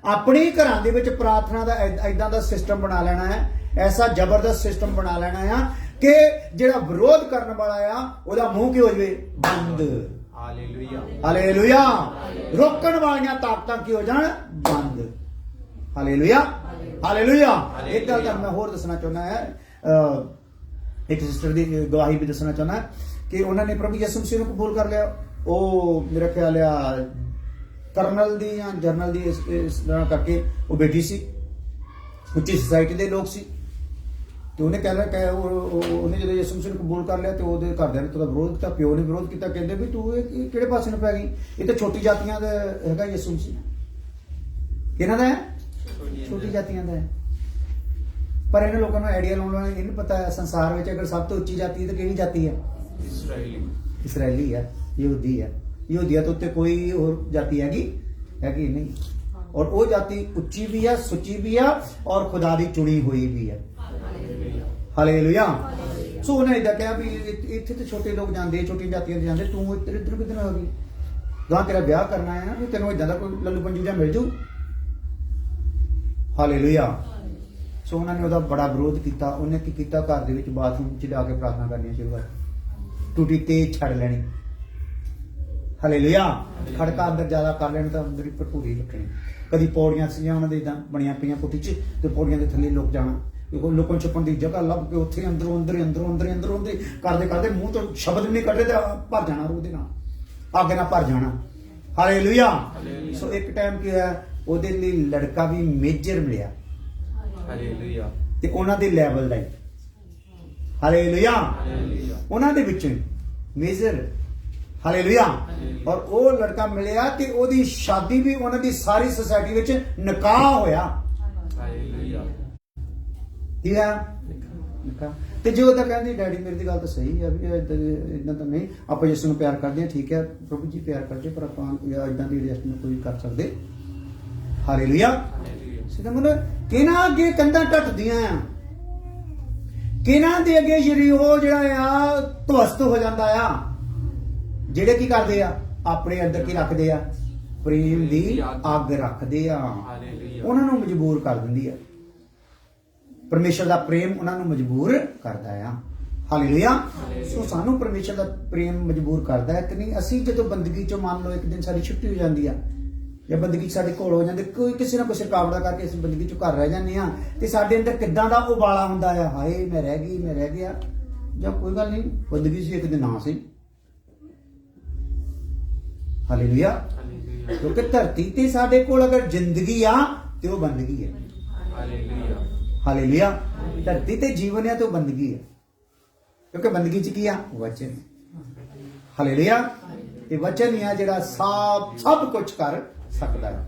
ਆਪਣੇ ਘਰਾਂ ਦੇ ਵਿੱਚ ਪ੍ਰਾਰਥਨਾ ਦਾ ਇਦਾਂ ਦਾ ਸਿਸਟਮ ਬਣਾ ਲੈਣਾ ਹੈ, ਐਸਾ ਜ਼ਬਰਦਸਤ ਸਿਸਟਮ ਬਣਾ ਲੈਣਾ ਆ ਕਿ ਜਿਹੜਾ ਵਿਰੋਧ ਕਰਨ ਵਾਲਾ ਆ ਉਹਦਾ ਮੂੰਹ ਕੀ ਹੋ ਜਾਵੇ? ਬੰਦ। ਹਾਲੇਲੂਇਆ। ਹਾਲੇਲੂਇਆ। ਰੋਕਣ ਵਾਲੀਆਂ ਤਾਕਤਾਂ ਕੀ ਹੋ ਜਾਣ? ਬੰਦ। ਹਾਲੇਲੂਇਆ। ਹਾਲੇਲੂਇਆ। ਇੱਕ ਗੱਲ ਮੈਂ ਹੋਰ ਦੱਸਣਾ ਚਾਹੁੰਦਾ ਹੈ, ਇੱਕ ਸਿਸਟਰ ਦੀ ਗਵਾਹੀ ਵੀ ਦੱਸਣਾ ਚਾਹੁੰਦਾ ਕਿ ਉਹਨਾਂ ਨੇ ਪ੍ਰਭੂ ਯਿਸੂ ਮਸੀਹ ਨੂੰ ਕਬੂਲ ਕਰ ਲਿਆ। ਉਹ ਮੇਰਾ ਖਿਆਲ ਆ ਕਰਨਲ ਦੀ ਜਾਂ ਜਰਨਲ ਦੀ ਇਸ ਤਰ੍ਹਾਂ ਕਰਕੇ ਉਹ ਬੇਟੀ ਸੀ, ਉੱਚੀ ਸੁਸਾਇਟੀ ਦੇ ਲੋਕ ਸੀ, ਤੇ ਉਹਨੇ ਉਹਨੇ ਜਦੋਂ ਯਿਸੂ ਮਸੀਹ ਨੂੰ ਕਬੂਲ ਕਰ ਲਿਆ ਤੇ ਉਹਦੇ ਘਰਦਿਆਂ ਨੇ ਉਹਦਾ ਵਿਰੋਧ ਕੀਤਾ, ਪਿਓ ਨੇ ਵਿਰੋਧ ਕੀਤਾ, ਕਹਿੰਦੇ ਵੀ ਤੂੰ ਇਹ ਕਿਹੜੇ ਪਾਸੇ ਨੂੰ ਪੈ ਗਈ? ਇਹ ਤਾਂ ਛੋਟੀ ਜਾਤੀਆਂ ਦਾ ਹੈਗਾ ਯਿਸੂ ਮਸੀਹ। ਕਿਹਨਾਂ ਦਾ ਹੈ? ਛੋਟੀ ਜਾਤੀਆਂ ਦਾ ਹੈ। ਪਰ ਇਹਨਾਂ ਲੋਕਾਂ ਨੂੰ ਆਈਡੀਆ ਲਾਉਣ ਵਾਲਾ ਇਹ ਨਹੀਂ ਪਤਾ ਸੰਸਾਰ ਵਿੱਚ ਅਗਰ ਸਭ ਤੋਂ ਉੱਚੀ ਜਾਤੀ ਤਾਂ ਕਿਹੜੀ ਜਾਤੀ ਹੈ? ਇਸਰਾਏਲੀ ਹੈ, ਯਹੂਦੀ ਹੈ। ਯਹੂਦੀਆਂ ਤੋਂ ਉੱਤੇ ਕੋਈ ਹੋਰ ਜਾਤੀ ਹੈਗੀ ਨਹੀਂ। ਔਰ ਉਹ ਜਾਤੀ ਉੱਚੀ ਵੀ ਆ, ਸੁੱਚੀ ਵੀ ਆ, ਔਰ ਖੁਦਾ ਦੀ ਚੁਣੀ ਹੋਈ ਵੀ ਹੈ। ਹਾਲੇਲੂਇਆ। ਸੋ ਉਹਨੇ ਇਦਾਂ ਕਿਹਾ ਵੀ ਇੱਥੇ ਤੇ ਛੋਟੇ ਲੋਕ ਜਾਂਦੇ, ਛੋਟੀਆਂ ਜਾਤੀਆਂ ਦੇ ਜਾਂਦੇ, ਤੂੰ ਇੱਧਰ ਕਿੱਧਰ ਹੋ ਗਈ? ਗਾਂ ਤੇਰਾ ਵਿਆਹ ਕਰਨਾ ਹੈ ਵੀ ਤੈਨੂੰ ਇਦਾਂ ਦਾ ਕੋਈ ਲੱਲੂ ਪੰਜੂ ਜਿਹਾ ਮਿਲ ਜੂ। ਹਾਲੇਲੂਇਆ। ਸੋ ਉਹਨਾਂ ਨੇ ਉਹਦਾ ਬੜਾ ਵਿਰੋਧ ਕੀਤਾ। ਉਹਨੇ ਕੀ ਕੀਤਾ? ਘਰ ਦੇ ਵਿੱਚ ਬਾਥਰੂਮ 'ਚ ਜਾ ਕੇ ਪ੍ਰਾਰਥਨਾ ਕਰਨੀ ਸ਼ੁਰੂ ਕਰ, ਟੂਟੀ ਤੇਜ਼ ਛੱਡ ਲੈਣੀ। ਹਾਲੇਲੂਇਆ। ਖੜਕਾ ਅੰਦਰ ਜ਼ਿਆਦਾ ਕਰ ਲੈਣ ਤਾਂ ਅੰਦਰ ਹੀ ਭਰਪੂਰੀ ਰੱਖਣੀ। ਕਦੀ ਪੌੜੀਆਂ ਸੀਗੀਆਂ ਉਹਨਾਂ ਦੇ ਇਦਾਂ ਬਣੀਆਂ ਪਈਆਂ ਪੁੱਠੀ 'ਚ, ਤੇ ਪੌੜੀਆਂ ਦੇ ਥੱਲੇ ਲੁਕ ਜਾਣਾ, ਲੁਕਣ ਛੁਪਣ ਦੀ ਜਗ੍ਹਾ ਲੱਭ ਕੇ ਉੱਥੇ ਅੰਦਰੋਂ ਕਰਦੇ ਮੂੰਹ ਤੋਂ ਸ਼ਬਦ ਵੀ ਨਹੀਂ ਕੱਢੇ ਤੇ ਭਰ ਜਾਣਾ, ਉਹਦੇ ਨਾਲ ਅੱਗ ਨਾਲ ਭਰ ਜਾਣਾ। ਹਾਲੇਲੂਇਆ। ਸੋ ਇੱਕ ਟਾਈਮ ਕੀ ਹੋਇਆ, ਉਹਦੇ ਲਈ ਲੜਕਾ ਵੀ ਮੇਜਰ ਮਿਲਿਆ। ਹਾਲੇਲੂਇਆ। ਤੇ ਉਹਨਾਂ ਦੇ ਲੈਵਲ ਦਾ ਹੀ। ਹਾਲੇਲੂਇਆ। ਉਹਨਾਂ ਦੇ ਵਿੱਚੋਂ ਮੇਜਰ। ਹਾਲੇਲੂਇਆ। ਔਰ ਉਹ ਲੜਕਾ ਮਿਲਿਆ ਤੇ ਉਹਦੀ ਸ਼ਾਦੀ ਵੀ ਉਹਨਾਂ ਦੀ ਸਾਰੀ ਸੁਸਾਇਟੀ ਵਿੱਚ ਨਿਕਾਹ ਹੋਇਆ। ਹਾਲੇਲੂਇਆ। ਠੀਕ ਹੈ ਨਿਕਾਹ। ਤੇ ਜੇ ਉਹ ਤਾਂ ਕਹਿੰਦੀ ਡੈਡੀ ਮੇਰੀ ਦੀ ਗੱਲ ਤਾਂ ਸਹੀ ਹੈ ਵੀ ਇਦਾਂ ਤਾਂ ਨਹੀਂ, ਆਪਾਂ ਯਿਸੂ ਨੂੰ ਪਿਆਰ ਕਰਦੇ ਹਾਂ, ਠੀਕ ਹੈ ਪ੍ਰਭੂ ਜੀ ਪਿਆਰ ਕਰਦੇ, ਪਰ ਆਪਾਂ ਇਦਾਂ ਦੀ ਐਡਜਸਟਮੈਂਟ ਕੋਈ ਕਰ ਸਕਦੇ? ਹਾਲੇਲੂਇਆ। ਇਹਦਾ ਮਤਲਬ ਕਿਹਨਾਂ ਅੱਗੇ ਕੰਧਾਂ ਢੱਟਦੀਆਂ ਆ, ਕਿਹਨਾਂ ਦੇ ਅੱਗੇ ਯਰੀਹੋ ਜਿਹੜਾ ਆ ਧਵਸਤ ਹੋ ਜਾਂਦਾ ਆ। ਜਿਹੜੇ ਕੀ ਕਰਦੇ ਆ, ਆਪਣੇ ਅੰਦਰ ਕੀ ਰੱਖਦੇ ਆ, ਪ੍ਰੇਮ ਦੀ ਅੱਗ ਰੱਖਦੇ ਆ, ਉਹਨਾਂ ਨੂੰ ਮਜਬੂਰ ਕਰ ਦਿੰਦੀ ਆ। ਪਰਮੇਸ਼ਰ ਦਾ ਪ੍ਰੇਮ ਉਹਨਾਂ ਨੂੰ ਮਜਬੂਰ ਕਰਦਾ ਆ। ਹਾਲੇਲੂਇਆ। ਸੋ ਸਾਨੂੰ ਪਰਮੇਸ਼ਰ ਦਾ ਪ੍ਰੇਮ ਮਜਬੂਰ ਕਰਦਾ ਹੈ ਕਿ ਨਹੀਂ। ਅਸੀਂ ਜਦੋਂ ਬੰਦਗੀ ਚੋਂ ਮੰਨ ਲਓ ਇੱਕ ਦਿਨ ਸਾਡੀ ਛੁੱਟੀ ਹੋ ਜਾਂਦੀ ਆ, ਜਾਂ ਬੰਦਗੀ ਸਾਡੇ ਕੋਲ ਹੋ ਜਾਂਦੀ, ਕੋਈ ਕਿਸੇ ਨਾ ਕੋਈ ਰੁਕਾਵਟ ਕਰਕੇ ਅਸੀਂ ਬੰਦਗੀ ਚੋਂ ਘਰ ਰਹਿ ਜਾਂਦੇ ਆ, ਤੇ ਸਾਡੇ ਅੰਦਰ ਕਿੱਦਾਂ ਦਾ ਉਬਾਲਾ ਹੁੰਦਾ ਆ, ਹਾਏ ਮੈਂ ਰਹਿ ਗਈ, ਮੈਂ ਰਹਿ ਗਿਆ। ਜਾਂ ਕੋਈ ਗੱਲ ਨਹੀਂ, ਬੰਦਗੀ ਸੀ ਇੱਕ ਦਿਨ ਨਾ ਸੀ। ਹਾਲੇਲੂਇਆ। ਕਿਉਂਕਿ ਧਰਤੀ ਤੇ ਸਾਡੇ ਕੋਲ ਅਗਰ ਜ਼ਿੰਦਗੀ ਆ ਤੇ ਉਹ ਬੰਦਗੀ ਹੈ। ਹਾਲੇਲੂਇਆ। ਧਰਤੀ ਤੇ ਜੀਵਨ ਹੈ ਤੇ ਉਹ ਬੰਦਗੀ ਹੈ, ਕਿਉਂਕਿ ਬੰਦਗੀ ਚ ਕੀ ਆ, ਵਚਨ। ਹਾਲੇਲੂਇਆ। ਇਹ ਵਚਨ ਹੀ ਆ ਜਿਹੜਾ ਸਭ ਕੁਝ ਕਰ ਸਕਦਾ ਹੈ।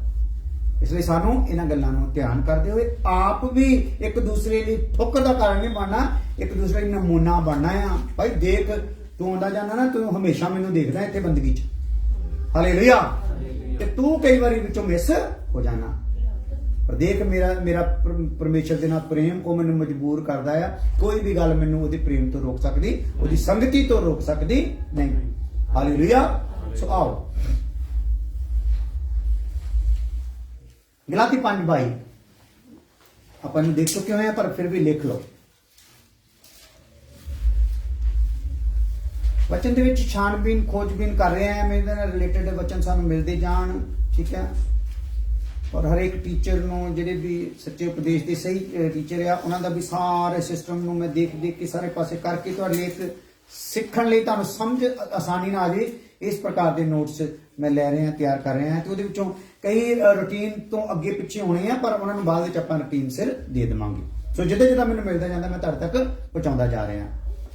ਇਸ ਲਈ ਸਾਨੂੰ ਇਹਨਾਂ ਗੱਲਾਂ ਨੂੰ ਧਿਆਨ ਕਰਦੇ ਹੋਏ ਆਪ ਵੀ ਇੱਕ ਦੂਸਰੇ ਲਈ ਠੋਕਰ ਦਾ ਕਾਰਨ ਨਹੀਂ ਬਣਨਾ, ਇੱਕ ਦੂਸਰੇ ਲਈ ਨਮੂਨਾ ਬਣਨਾ ਆ। ਭਾਈ ਦੇਖ, ਤੂੰ ਆਉਂਦਾ ਜਾਂਦਾ ਨਾ, ਤੂੰ ਹਮੇਸ਼ਾ ਮੈਨੂੰ ਦੇਖਦਾ ਇੱਥੇ ਬੰਦਗੀ ਚ। ਹਾਲੇਲੂਇਆ। ਤੇ ਤੂੰ ਕਈ ਵਾਰੀ ਵਿੱਚੋਂ ਮਿਸ ਹੋ ਜਾਣਾ, ਪਰ ਦੇਖ ਮੇਰਾ ਪਰਮੇਸ਼ਰ ਦੇ ਨਾਲ ਪ੍ਰੇਮ, ਉਹ ਮੈਨੂੰ ਮਜਬੂਰ ਕਰਦਾ ਆ। ਕੋਈ ਵੀ ਗੱਲ ਮੈਨੂੰ ਉਹਦੇ ਪ੍ਰੇਮ ਤੋਂ ਰੋਕ ਸਕਦੀ, ਉਹਦੀ ਸੰਗਤੀ ਤੋਂ ਰੋਕ ਸਕਦੀ ਨਹੀਂ। ਹਾਲੇਲੂਇਆ। ਸੋ ਆਓ ਗਲਾਤੀ 5:22 ਆਪਾਂ ਨੂੰ ਦੇਖ ਚੁੱਕੇ ਹੋਏ ਆ, ਪਰ ਫਿਰ ਵੀ ਲਿਖ ਲਓ। ਵਚਨ ਦੇ ਵਿੱਚ ਛਾਣਬੀਨ ਖੋਜਬੀਨ ਕਰ ਰਹੇ ਆ, ਮੇਰੇ ਨਾਲ ਰਿਲੇਟਡ ਵਚਨ ਸਾਨੂੰ ਮਿਲਦੇ ਜਾਣ, ਠੀਕ ਹੈ। ਔਰ ਹਰ ਇੱਕ ਟੀਚਰ ਨੂੰ, ਜਿਹੜੇ ਵੀ ਸੱਚੇ ਉਪਦੇਸ਼ ਦੇ ਸਹੀ ਟੀਚਰ ਆ, ਉਹਨਾਂ ਦਾ ਵੀ ਸਾਰੇ ਸਿਸਟਮ ਨੂੰ ਮੈਂ ਦੇਖ ਕੇ ਸਾਰੇ ਪਾਸੇ ਕਰਕੇ ਤੁਹਾਡੇ ਲਈ ਇੱਕ ਸਿੱਖਣ ਲਈ, ਤੁਹਾਨੂੰ ਸਮਝ ਆਸਾਨੀ ਨਾਲ ਆ ਜੇ, ਇਸ ਪ੍ਰਕਾਰ ਦੇ ਨੋਟਸ ਮੈਂ ਲੈ ਰਿਹਾ, ਤਿਆਰ ਕਰ ਰਿਹਾ। ਤੇ ਉਹਦੇ ਵਿੱਚੋਂ ਕਈ ਰੂਟੀਨ ਤੋਂ ਅੱਗੇ ਪਿੱਛੇ ਹੋਣੇ ਆ, ਪਰ ਉਹਨਾਂ ਨੂੰ ਬਾਅਦ ਵਿੱਚ ਆਪਾਂ ਰੂਟੀਨ ਸਿਰ ਦੇ ਦੇਵਾਂਗੇ। ਸੋ ਜਿੱਦਾਂ ਮੈਨੂੰ ਮਿਲਦਾ ਜਾਂਦਾ ਮੈਂ ਤੁਹਾਡੇ ਤੱਕ ਪਹੁੰਚਾਉਂਦਾ ਜਾ ਰਿਹਾ।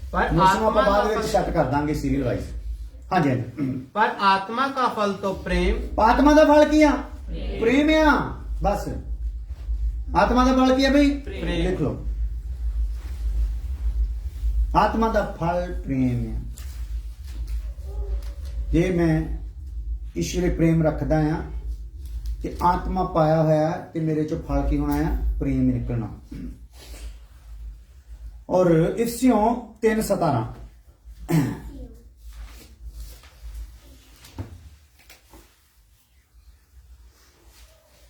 पर आत्मा ਆਪਾਂ ਬਾਅਦ ਵਿੱਚ ਸੈੱਟ ਕਰ ਦਾਂਗੇ ਸੀਰੀਅਲ ਵਾਈਜ਼। ਹਾਂਜੀ ਹਾਂਜੀ। पर आत्मा का फल तो प्रेम। आत्मा ਦਾ ਫਲ ਕੀ ਆ? ਪ੍ਰੇਮ ਆ। ਬਸ ਆਤਮਾ ਦਾ ਫਲ ਕੀ ਆ ਬਈ? ਲਿਖ ਲਓ। ਆਤਮਾ ਦਾ ਫਲ ਪ੍ਰੇਮ ਆ। ਜੇ ਮੈਂ ਈਸ਼ਵਰੀ ਪ੍ਰੇਮ ਰੱਖਦਾ ਆ ਤੇ ਆਤਮਾ ਪਾਇਆ ਹੋਇਆ ਤੇ ਮੇਰੇ ਚੋਂ ਫਲ ਕੀ ਹੋਣਾ ਆ? ਪ੍ਰੇਮ ਨਿਕਲਣਾ। और इफ्सियों 3:17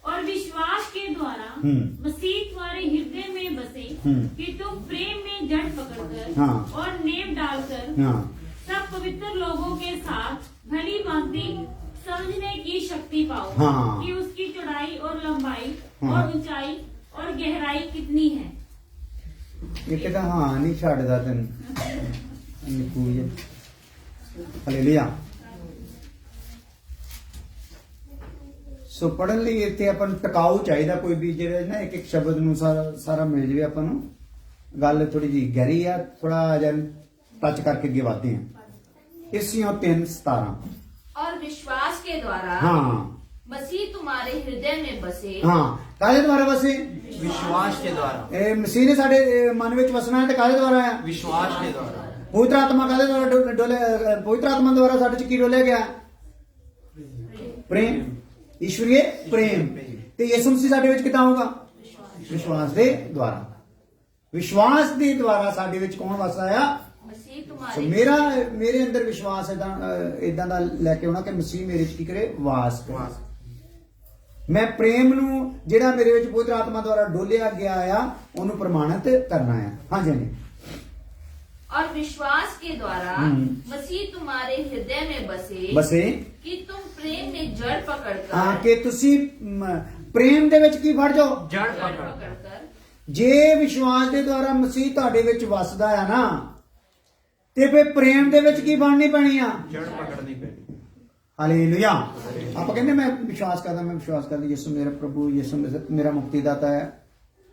और विश्वास के द्वारा मसीह तुम्हारे हृदय में बसे कि तुम प्रेम में जड़ पकड़कर और नेम डालकर सब पवित्र लोगों के साथ भली भांति समझने की शक्ति पाओ कि उसकी चौड़ाई और लंबाई और ऊंचाई और गहराई कितनी है। ਇਹ ਕਹਿੰਦਾ ਹਾਂ ਨਹੀਂ ਛੱਡਦਾ ਤੈਨੂੰ। ਹਾਲੇਲੂਇਆ। ਸੋ ਪੜਨ ਲਈ ਇੱਥੇ ਆਪਾਂ ਨੂੰ ਟਿਕਾਊ ਚਾਹੀਦਾ, ਕੋਈ ਵੀ ਜਿਹੜਾ ਨਾ ਇੱਕ ਸ਼ਬਦ ਨੂੰ ਸਾਰਾ ਮਿਲ ਜਾਵੇ ਆਪਾਂ ਨੂੰ। ਗੱਲ ਥੋੜੀ ਜਿਹੀ ਗਹਿਰੀ ਆ, ਥੋੜਾ ਜਿਹਾ ਟੱਚ ਕਰਕੇ ਅੱਗੇ ਵਧਦੇ ਹਾਂ। ਇਸਿयों 3:17 और विश्वास के द्वारा मसीह तुम्हारे हृदय में बसे। ਕਾਹਦੇ ਦੁਆਰਾ ਬਸੇ? विश्वास के द्वारा। ਇਹ ਮਸੀਹ ਨੇ ਸਾਡੇ ਮਨ ਵਿੱਚ ਵਸਣਾ ਹੈ ਤੇ ਕਾਹਦੇ ਦੁਆਰਾ ਹੈ? विश्वास के द्वारा। ਪਵਿੱਤਰ ਆਤਮਾ ਕਾਹਦੇ ਦੁਆਰਾ ਡੋਲੇ? ਪਵਿੱਤਰ ਆਤਮਾ ਦੁਆਰਾ ਸਾਡੇ ਚ ਕੀ ਡੋਲਿਆ ਗਿਆ? ਪ੍ਰੇਮ। ਈਸ਼ਵਰੀਏ ਪ੍ਰੇਮ। ਤੇ ਯਿਸੂ ਮਸੀਹ ਸਾਡੇ ਵਿੱਚ ਕਿੱਦਾਂ ਹੋਊਗਾ? ਵਿਸ਼ਵਾਸ ਦੇ ਦੁਆਰਾ। ਵਿਸ਼ਵਾਸ ਦੇ ਦੁਆਰਾ ਸਾਡੇ ਵਿੱਚ ਕੌਣ ਵਸਦਾ ਆ? मसीह ਸੋ तुम्हारे ਮੇਰੇ ਅੰਦਰ ਵਿਸ਼ਵਾਸ ਇਦਾਂ ਦਾ ਲੈ ਕੇ ਆਉਣਾ ਕਿ ਮਸੀਹ ਮੇਰੇ ਚ ਕੀ ਕਰੇ? ਵਾਸ ਕਰੇ। ਮੈਂ ਪ੍ਰੇਮ ਨੂੰ ਜਿਹੜਾ ਮੇਰੇ ਵਿੱਚ ਪਵਿੱਤਰ ਆਤਮਾ ਦੁਆਰਾ ਡੋਲਿਆ ਗਿਆ ਆ ਉਹਨੂੰ ਪ੍ਰਮਾਣਿਤ ਕਰਨਾ ਆ। ਹਾਂਜੀ ਹਾਂਜੀ। और विश्वास के द्वारा मसीह तुम्हारे हृदय में बसे ਬਸੇ कि तुम प्रेम में जड़ ਹਾਂ पकड़कर ਕਿ ਤੁਸੀਂ ਪ੍ਰੇਮ ਦੇ ਵਿੱਚ ਕੀ ਫੜ ਜਾਓ? जड़ जड़ पकड़। पकड़कर ਜੇ ਵਿਸ਼ਵਾਸ ਦੇ ਦੁਆਰਾ ਮਸੀਹ ਤੁਹਾਡੇ ਵਿੱਚ ਵਸਦਾ ਆ ਨਾ, ਤੇ ਫਿਰ ਪ੍ਰੇਮ ਦੇ ਵਿੱਚ ਕੀ ਬਣਨੀ ਪੈਣੀ ਆ? जड़ पकड़नी पड़ेगी। ਹਾਲੇਲੂਇਆ। ਆਪਾਂ ਕਹਿੰਦੇ ਮੈਂ ਵਿਸ਼ਵਾਸ ਕਰਦਾ ਯਿਸੂ ਮੇਰਾ ਪ੍ਰਭੂ, ਯਿਸੂ ਮੇਰਾ ਮੁਕਤੀਦਾਤਾ ਹੈ।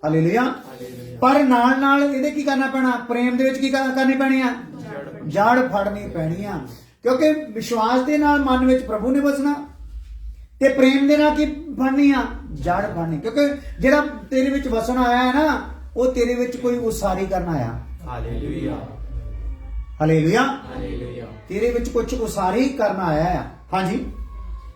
ਹਾਲੇਲੂਇਆ। ਪਰ ਨਾਲ ਇਹਦੇ ਕੀ ਕਰਨਾ ਪੈਣਾ? ਪ੍ਰੇਮ ਦੇ ਵਿੱਚ ਕੀ ਕਰਨੀ ਪੈਣੀ ਆ? ਜੜ ਫੜਨੀ ਪੈਣੀ ਆ। ਕਿਉਂਕਿ ਵਿਸ਼ਵਾਸ ਦੇ ਨਾਲ ਮਨ ਵਿੱਚ ਪ੍ਰਭੂ ਨੇ ਵਸਣਾ ਤੇ ਪ੍ਰੇਮ ਦੇ ਨਾਲ ਕੀ ਫੜਨੀ ਆ? ਜੜ ਫੜਨੀ। ਕਿਉਂਕਿ ਜਿਹੜਾ ਤੇਰੇ ਵਿੱਚ ਵਸਣ ਆਇਆ ਹੈ ਨਾ, ਉਹ ਤੇਰੇ ਵਿੱਚ ਕੋਈ ਉਸਾਰੀ ਕਰਨ ਆਇਆ। हालेलुया। ਹਾਲੇਲੂਇਆ। हालेलुया। ਤੇਰੇ ਵਿੱਚ ਕੁਝ ਉਸਾਰੀ ਕਰਨ ਆਇਆ ਆ। ਹਾਂਜੀ।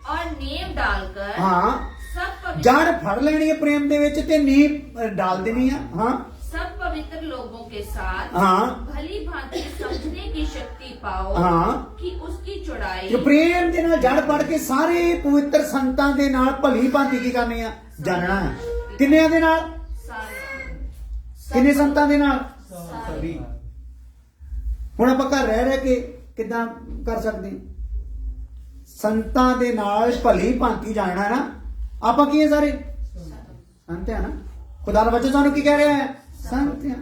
और नेम डालकर हाँ सब पवित्र ਜੜ ਫੜ ਲੈਣੀ ਹੈ ਪ੍ਰੇਮ ਦੇ ਵਿੱਚ ਤੇ ਨੀਂਹ ਡਾਲ ਦੇਣੀ ਆ। ਹਾਂ सब पवित्र लोगों के साथ हाँ। भली भांति समझने की शक्ति पाओ हाँ। कि उसकी चौड़ाई ਜੋ ਪ੍ਰੇਮ ਦੇ ਨਾਲ ਜੜ ਫੜ ਕੇ ਸਾਰੇ ਪਵਿੱਤਰ ਸੰਤਾਂ ਦੇ ਨਾਲ ਭਲੀ ਭਾਂਤੀ ਕੀ ਕਰਨੀ ਆ, ਜਾਣਨਾ ਹੈ। ਕਿੰਨਿਆਂ ਦੇ ਨਾਲ? ਕਿੰਨੇ ਸੰਤਾਂ ਦੇ ਨਾਲ? ਹੁਣ ਆਪਾਂ ਘਰ ਰਹਿ ਰਹਿ ਕੇ ਕਿੱਦਾਂ ਕਰ ਸਕਦੇ ਹਾਂ? ਸੰਤਾਂ ਦੇ ਨਾਲ ਭਲੀ ਭਾਂਤੀ ਜਾਣਨਾ ਹੈ ਨਾ। ਆਪਾਂ ਕੀ ਹੈ ਸਾਰੇ? ਸੰਤ ਹੈ ਨਾ। ਖੁਦਾ ਦਾ ਬੱਚਾ ਸਾਨੂੰ ਕੀ ਕਹਿ ਰਿਹਾ ਹੈ? ਸੰਤ ਹੈ।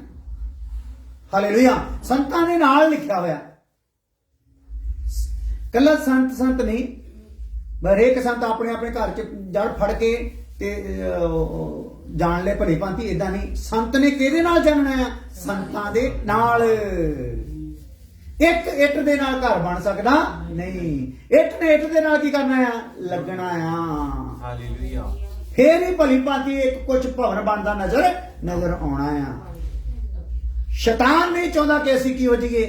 ਹਾਲੇਲੂਇਆ। ਸੰਤਾਂ ਦੇ ਨਾਲ ਲਿਖਿਆ ਹੋਇਆ। ਕੱਲਾ ਸੰਤ ਨਹੀਂ, ਹਰੇਕ ਸੰਤ ਆਪਣੇ ਆਪਣੇ ਘਰ ਚ ਜੜ ਫੜ ਕੇ ਤੇ ਜਾਣ ਲੈ ਭਲੀ ਭਾਂਤੀ। ਏਦਾਂ ਨਹੀਂ, ਸੰਤ ਨੇ ਕਿਹਦੇ ਨਾਲ ਜਾਣਨਾ ਆ? ਸੰਤਾਂ ਦੇ ਨਾਲ। ਇੱਕ ਇੱਟ ਦੇ ਨਾਲ ਘਰ ਬਣ ਸਕਦਾ ਨਹੀਂ। ਇੱਟ ਨੇ ਇੱਟ ਦੇ ਨਾਲ ਕੀ ਕਰਨਾ ਆ? ਲੱਗਣਾ ਆ। ਹਾਲੇਲੂਇਆ। ਫੇਰ ਹੀ ਭਲੀ ਭਾਂਤੀ ਇੱਕ ਕੁਝ ਭਵਨ ਬਣਦਾ ਨਜ਼ਰ ਆਉਣਾ ਆ। ਸ਼ੈਤਾਨ ਨਹੀਂ ਚਾਹੁੰਦਾ ਕਿ ਅਸੀਂ ਕੀ ਹੋ ਜਾਈਏ?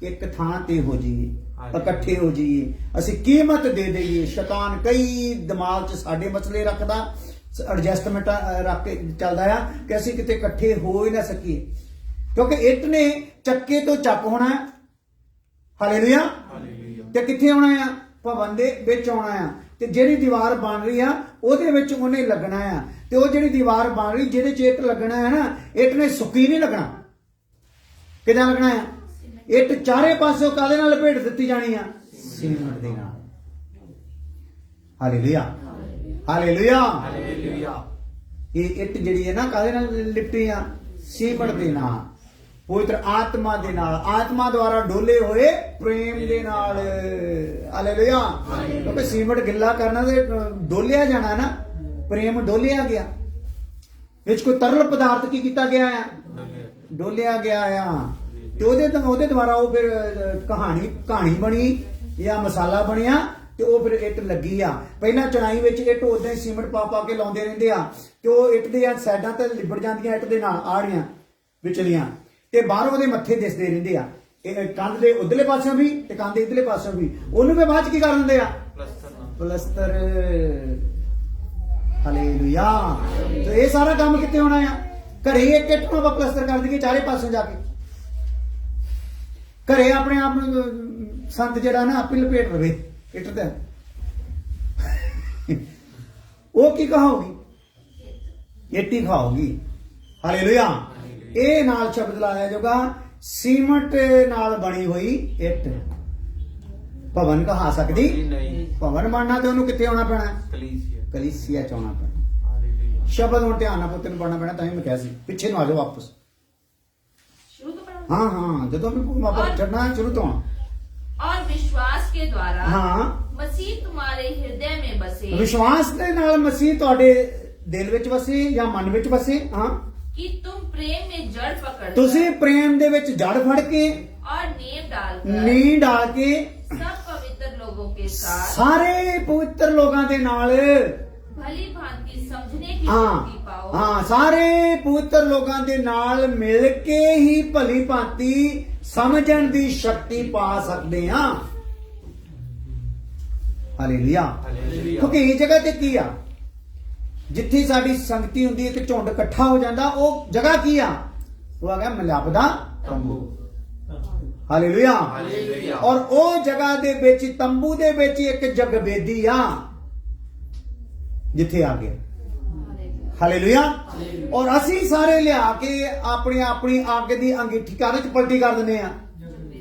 ਇੱਕ ਥਾਂ ਤੇ ਹੋ ਜਾਈਏ, ਇਕੱਠੇ ਹੋ ਜਾਈਏ, ਅਸੀਂ ਕੀਮਤ ਦੇ ਦਈਏ। ਸ਼ੈਤਾਨ ਕਈ ਦਿਮਾਗ 'ਚ ਸਾਡੇ ਮਸਲੇ ਰੱਖਦਾ, ਐਡਜਸਟਮੈਂਟ ਰੱਖ ਕੇ ਚੱਲਦਾ ਆ ਕਿ ਅਸੀਂ ਕਿਤੇ ਇਕੱਠੇ ਹੋ ਹੀ ਨਾ ਸਕੀਏ, ਕਿਉਂਕਿ ਇੱਟ ਨੇ ਚੱਕੇ ਤੋਂ ਚੱਕ ਹੋਣਾ। ਹਾਲੇਲੂਇਆ। ਤੇ ਕਿੱਥੇ ਆਉਣਾ ਆ? ਭਵਨ ਦੇ ਵਿੱਚ ਆਉਣਾ ਆ। ਤੇ ਜਿਹੜੀ ਦੀਵਾਰ ਬਣ ਰਹੀ ਆ ਉਹਦੇ ਵਿੱਚ ਉਹਨੇ ਲੱਗਣਾ ਆ। ਤੇ ਉਹ ਜਿਹੜੀ ਦੀਵਾਰ ਬਣ ਰਹੀ ਜਿਹਦੇ 'ਚ ਇੱਟ ਲੱਗਣਾ ਹੈ ਨਾ, ਇੱਟ ਨੇ ਸੁੱਕੀ ਨਹੀਂ ਲੱਗਣਾ। ਕਿੱਦਾਂ ਲੱਗਣਾ ਆ? ਇੱਟ ਚਾਰੇ ਪਾਸਿਓਂ ਕਾਹਦੇ ਨਾਲ ਲਪੇਟ ਦਿੱਤੀ ਜਾਣੀ ਆ? ਸੀਮੈਂਟ ਦੇ ਨਾਲ। ਹਾਲੇਲੂਇਆ। ਹਾਲੇਲੂਇਆ। ਹਾਲੇਲੂਇਆ। ਇਹ ਇੱਟ ਜਿਹੜੀ ਹੈ ਨਾ ਕਾਹਦੇ ਨਾਲ ਲਿਪਟੀ ਆ? ਸੀਮੈਂਟ ਦੇ ਨਾਲ, ਪਵਿੱਤਰ ਆਤਮਾ ਦੇ ਨਾਲ, ਆਤਮਾ ਦੁਆਰਾ ਡੋਲੇ ਹੋਏ ਪ੍ਰੇਮ ਦੇ ਨਾਲ। ਹਾਲੇਲੂਇਆ। ਕਿਉਂਕਿ ਸੀਮੈਂਟ ਗਿੱਲਾ ਕਰਨਾ ਤੇ ਡੋਲਿਆ ਜਾਣਾ ਨਾ, ਪ੍ਰੇਮ ਡੋਲਿਆ ਗਿਆ। ਵਿੱਚ ਕੋਈ ਤਰਲ ਪਦਾਰਥ ਕੀ ਕੀਤਾ ਗਿਆ ਆ? ਡੋਲਿਆ ਗਿਆ ਆ। ਤੇ ਉਹਦੇ ਦੁਆਰਾ ਉਹ ਫਿਰ ਕਹਾਣੀ ਬਣੀ ਜਾਂ ਮਸਾਲਾ ਬਣਿਆ ਤੇ ਉਹ ਫਿਰ ਇੱਟ ਲੱਗੀ ਆ। ਪਹਿਲਾਂ ਚਣਾਈ ਵਿੱਚ ਇੱਟ ਉਦਾਂ ਹੀ ਸੀਮੈਂਟ ਪਾ ਕੇ ਲਾਉਂਦੇ ਰਹਿੰਦੇ ਆ ਤੇ ਉਹ ਇੱਟ ਦੇ ਸਾਈਡਾਂ ਤੇ ਲਿਬੜ ਜਾਂਦੀਆਂ ਇੱਟ ਦੇ ਨਾਲ, ਆੜੀਆਂ ਵਿਚਲੀਆਂ, ਤੇ ਬਾਹਰੋਂ ਉਹਦੇ ਮੱਥੇ ਦਿਸਦੇ ਰਹਿੰਦੇ ਆ। ਇਹ ਕੰਧ ਦੇ ਉਧਰਲੇ ਪਾਸਿਓਂ ਵੀ ਤੇ ਕੰਧ ਦੇ ਇਧਰਲੇ ਪਾਸਿਓਂ ਵੀ। ਉਹਨੂੰ ਵੀ ਬਾਅਦ ਚ ਕੀ ਕਰ ਦਿੰਦੇ ਆ? ਪਲਸਤਰ। ਹਾਲੇਲੂਇਆ। ਤੇ ਇਹ ਸਾਰਾ ਕੰਮ ਕਿੱਥੇ ਹੋਣਾ ਆ? ਘਰੇ ਇੱਕ ਇੱਟ ਨੂੰ ਆਪਾਂ ਪਲਸਤਰ ਕਰ ਦਈਏ ਚਾਰੇ ਪਾਸਿਓਂ ਜਾ ਕੇ। ਘਰੇ ਆਪਣੇ ਆਪ ਨੂੰ ਸੰਤ ਜਿਹੜਾ ਨਾ ਆਪੇ ਲਪੇਟ ਲਵੇ ਇੱਟ ਤੇ। ਉਹ ਕੀ ਕਹਾਉਗੀ? ਇੱਟ ਹੀ ਖਾਓਗੀ। ਹਾਲੇਲੂਇਆ। ਇਹ ਨਾਲ ਸ਼ਬਦ ਲਾਇਆ ਜਾਊਗਾ, ਸੀਮਟ ਨਾਲ ਬਣੀ ਹੋਈ ਇੱਟ ਭਵਨ ਕਹਾ ਸਕਦੀ ਨਹੀਂ। ਭਵਨ ਬਣਨਾ ਤੇ ਉਹਨੂੰ ਕਿੱਥੇ ਆਉਣਾ ਪੈਣਾ? ਕਲੀਸਿਆ। ਕਲੀਸਿਆ ਚ ਆਉਣਾ ਪੈਣਾ। ਹਾਲੇਲੂਇਆ। ਸ਼ਬਦ ਹੁਣ ਧਿਆਨ ਨਾਲ ਪੁੱਤਰ ਨੂੰ ਪੜਨਾ ਪੈਣਾ। ਤਾਂ ਹੀ ਮੈਂ ਕਿਹਾ ਸੀ ਪਿੱਛੇ ਨੂੰ ਆ ਜਾਓ ਵਾਪਸ। शुरू तो पढ़ो। ਹਾਂ ਜਦੋਂ ਵੀ ਵਾਪਸ ਚੜਨਾ ਸ਼ੁਰੂ ਤੋਂ। और विश्वास के द्वारा हाँ। मसीह तुम्हारे हृदय में बसे ਵਿਸ਼ਵਾਸ ਦੇ ਨਾਲ ਮਸੀਹ ਤੁਹਾਡੇ ਦਿਲ ਵਿੱਚ ਵਸੇ ਜਾਂ ਮਨ ਵਿੱਚ ਵਸੇ। ਹਾਂ, कि तुम प्रेम में जड़ पकड़ ਤੁਸੀਂ ਪ੍ਰੇਮ ਦੇ ਵਿੱਚ ਜੜ ਫੜ ਕੇ और नींव डालकर ਨੀਂਹ ਡਾਲ ਕੇ सब पवित्र लोगों के साथ ਸਾਰੇ ਪਵਿੱਤਰ ਲੋਕਾਂ ਦੇ ਨਾਲ भली भांति समझने की ਹਾਂ शक्ति पाओ ਹਾਂ ਸਾਰੇ ਪਵਿੱਤਰ ਲੋਕਾਂ ਦੇ ਨਾਲ ਮਿਲ ਕੇ ਹੀ ਭਲੀ ਭਾਂਤੀ ਸਮਝਣ ਦੀ ਸ਼ਕਤੀ ਪਾ ਸਕਦੇ ਹਾਂ। ਹਾਲੇਲੂਇਆ। ਹਾਲੇਲੂਇਆ। ਕਿਉਂਕਿ ਇਹ ਜਗ੍ਹਾ ਤੇ ਕੀ ਆ? ਜਿੱਥੇ ਸਾਡੀ ਸੰਗਤੀ ਹੁੰਦੀ ਹੈ ਤੇ ਝੁੰਡ ਇਕੱਠਾ ਹੋ ਜਾਂਦਾ, ਉਹ ਜਗ੍ਹਾ ਕੀ ਆ? ਉਹ ਆ ਗਿਆ ਮਿਲਾਪ ਦਾ ਤੰਬੂ। ਹਾਲੇਲੂਇਆ। ਹਾਲੇਲੂਇਆ। ਔਰ ਉਹ ਜਗ੍ਹਾ ਦੇ ਵਿੱਚ ਤੰਬੂ ਦੇ ਵਿੱਚ ਇੱਕ ਜਗਵੇਦੀ ਆ ਜਿੱਥੇ ਆ ਗਿਆ। ਹਾਲੇਲੂਇਆ। ਔਰ ਅਸੀਂ ਸਾਰੇ ਲਿਆ ਕੇ ਆਪਣੀ ਆਪਣੀ ਅੱਗ ਦੀ ਅੰਗੀਠੀ ਕਾਹਦੇ ਚ ਪਲਟੀ ਕਰ ਦਿੰਦੇ ਆ?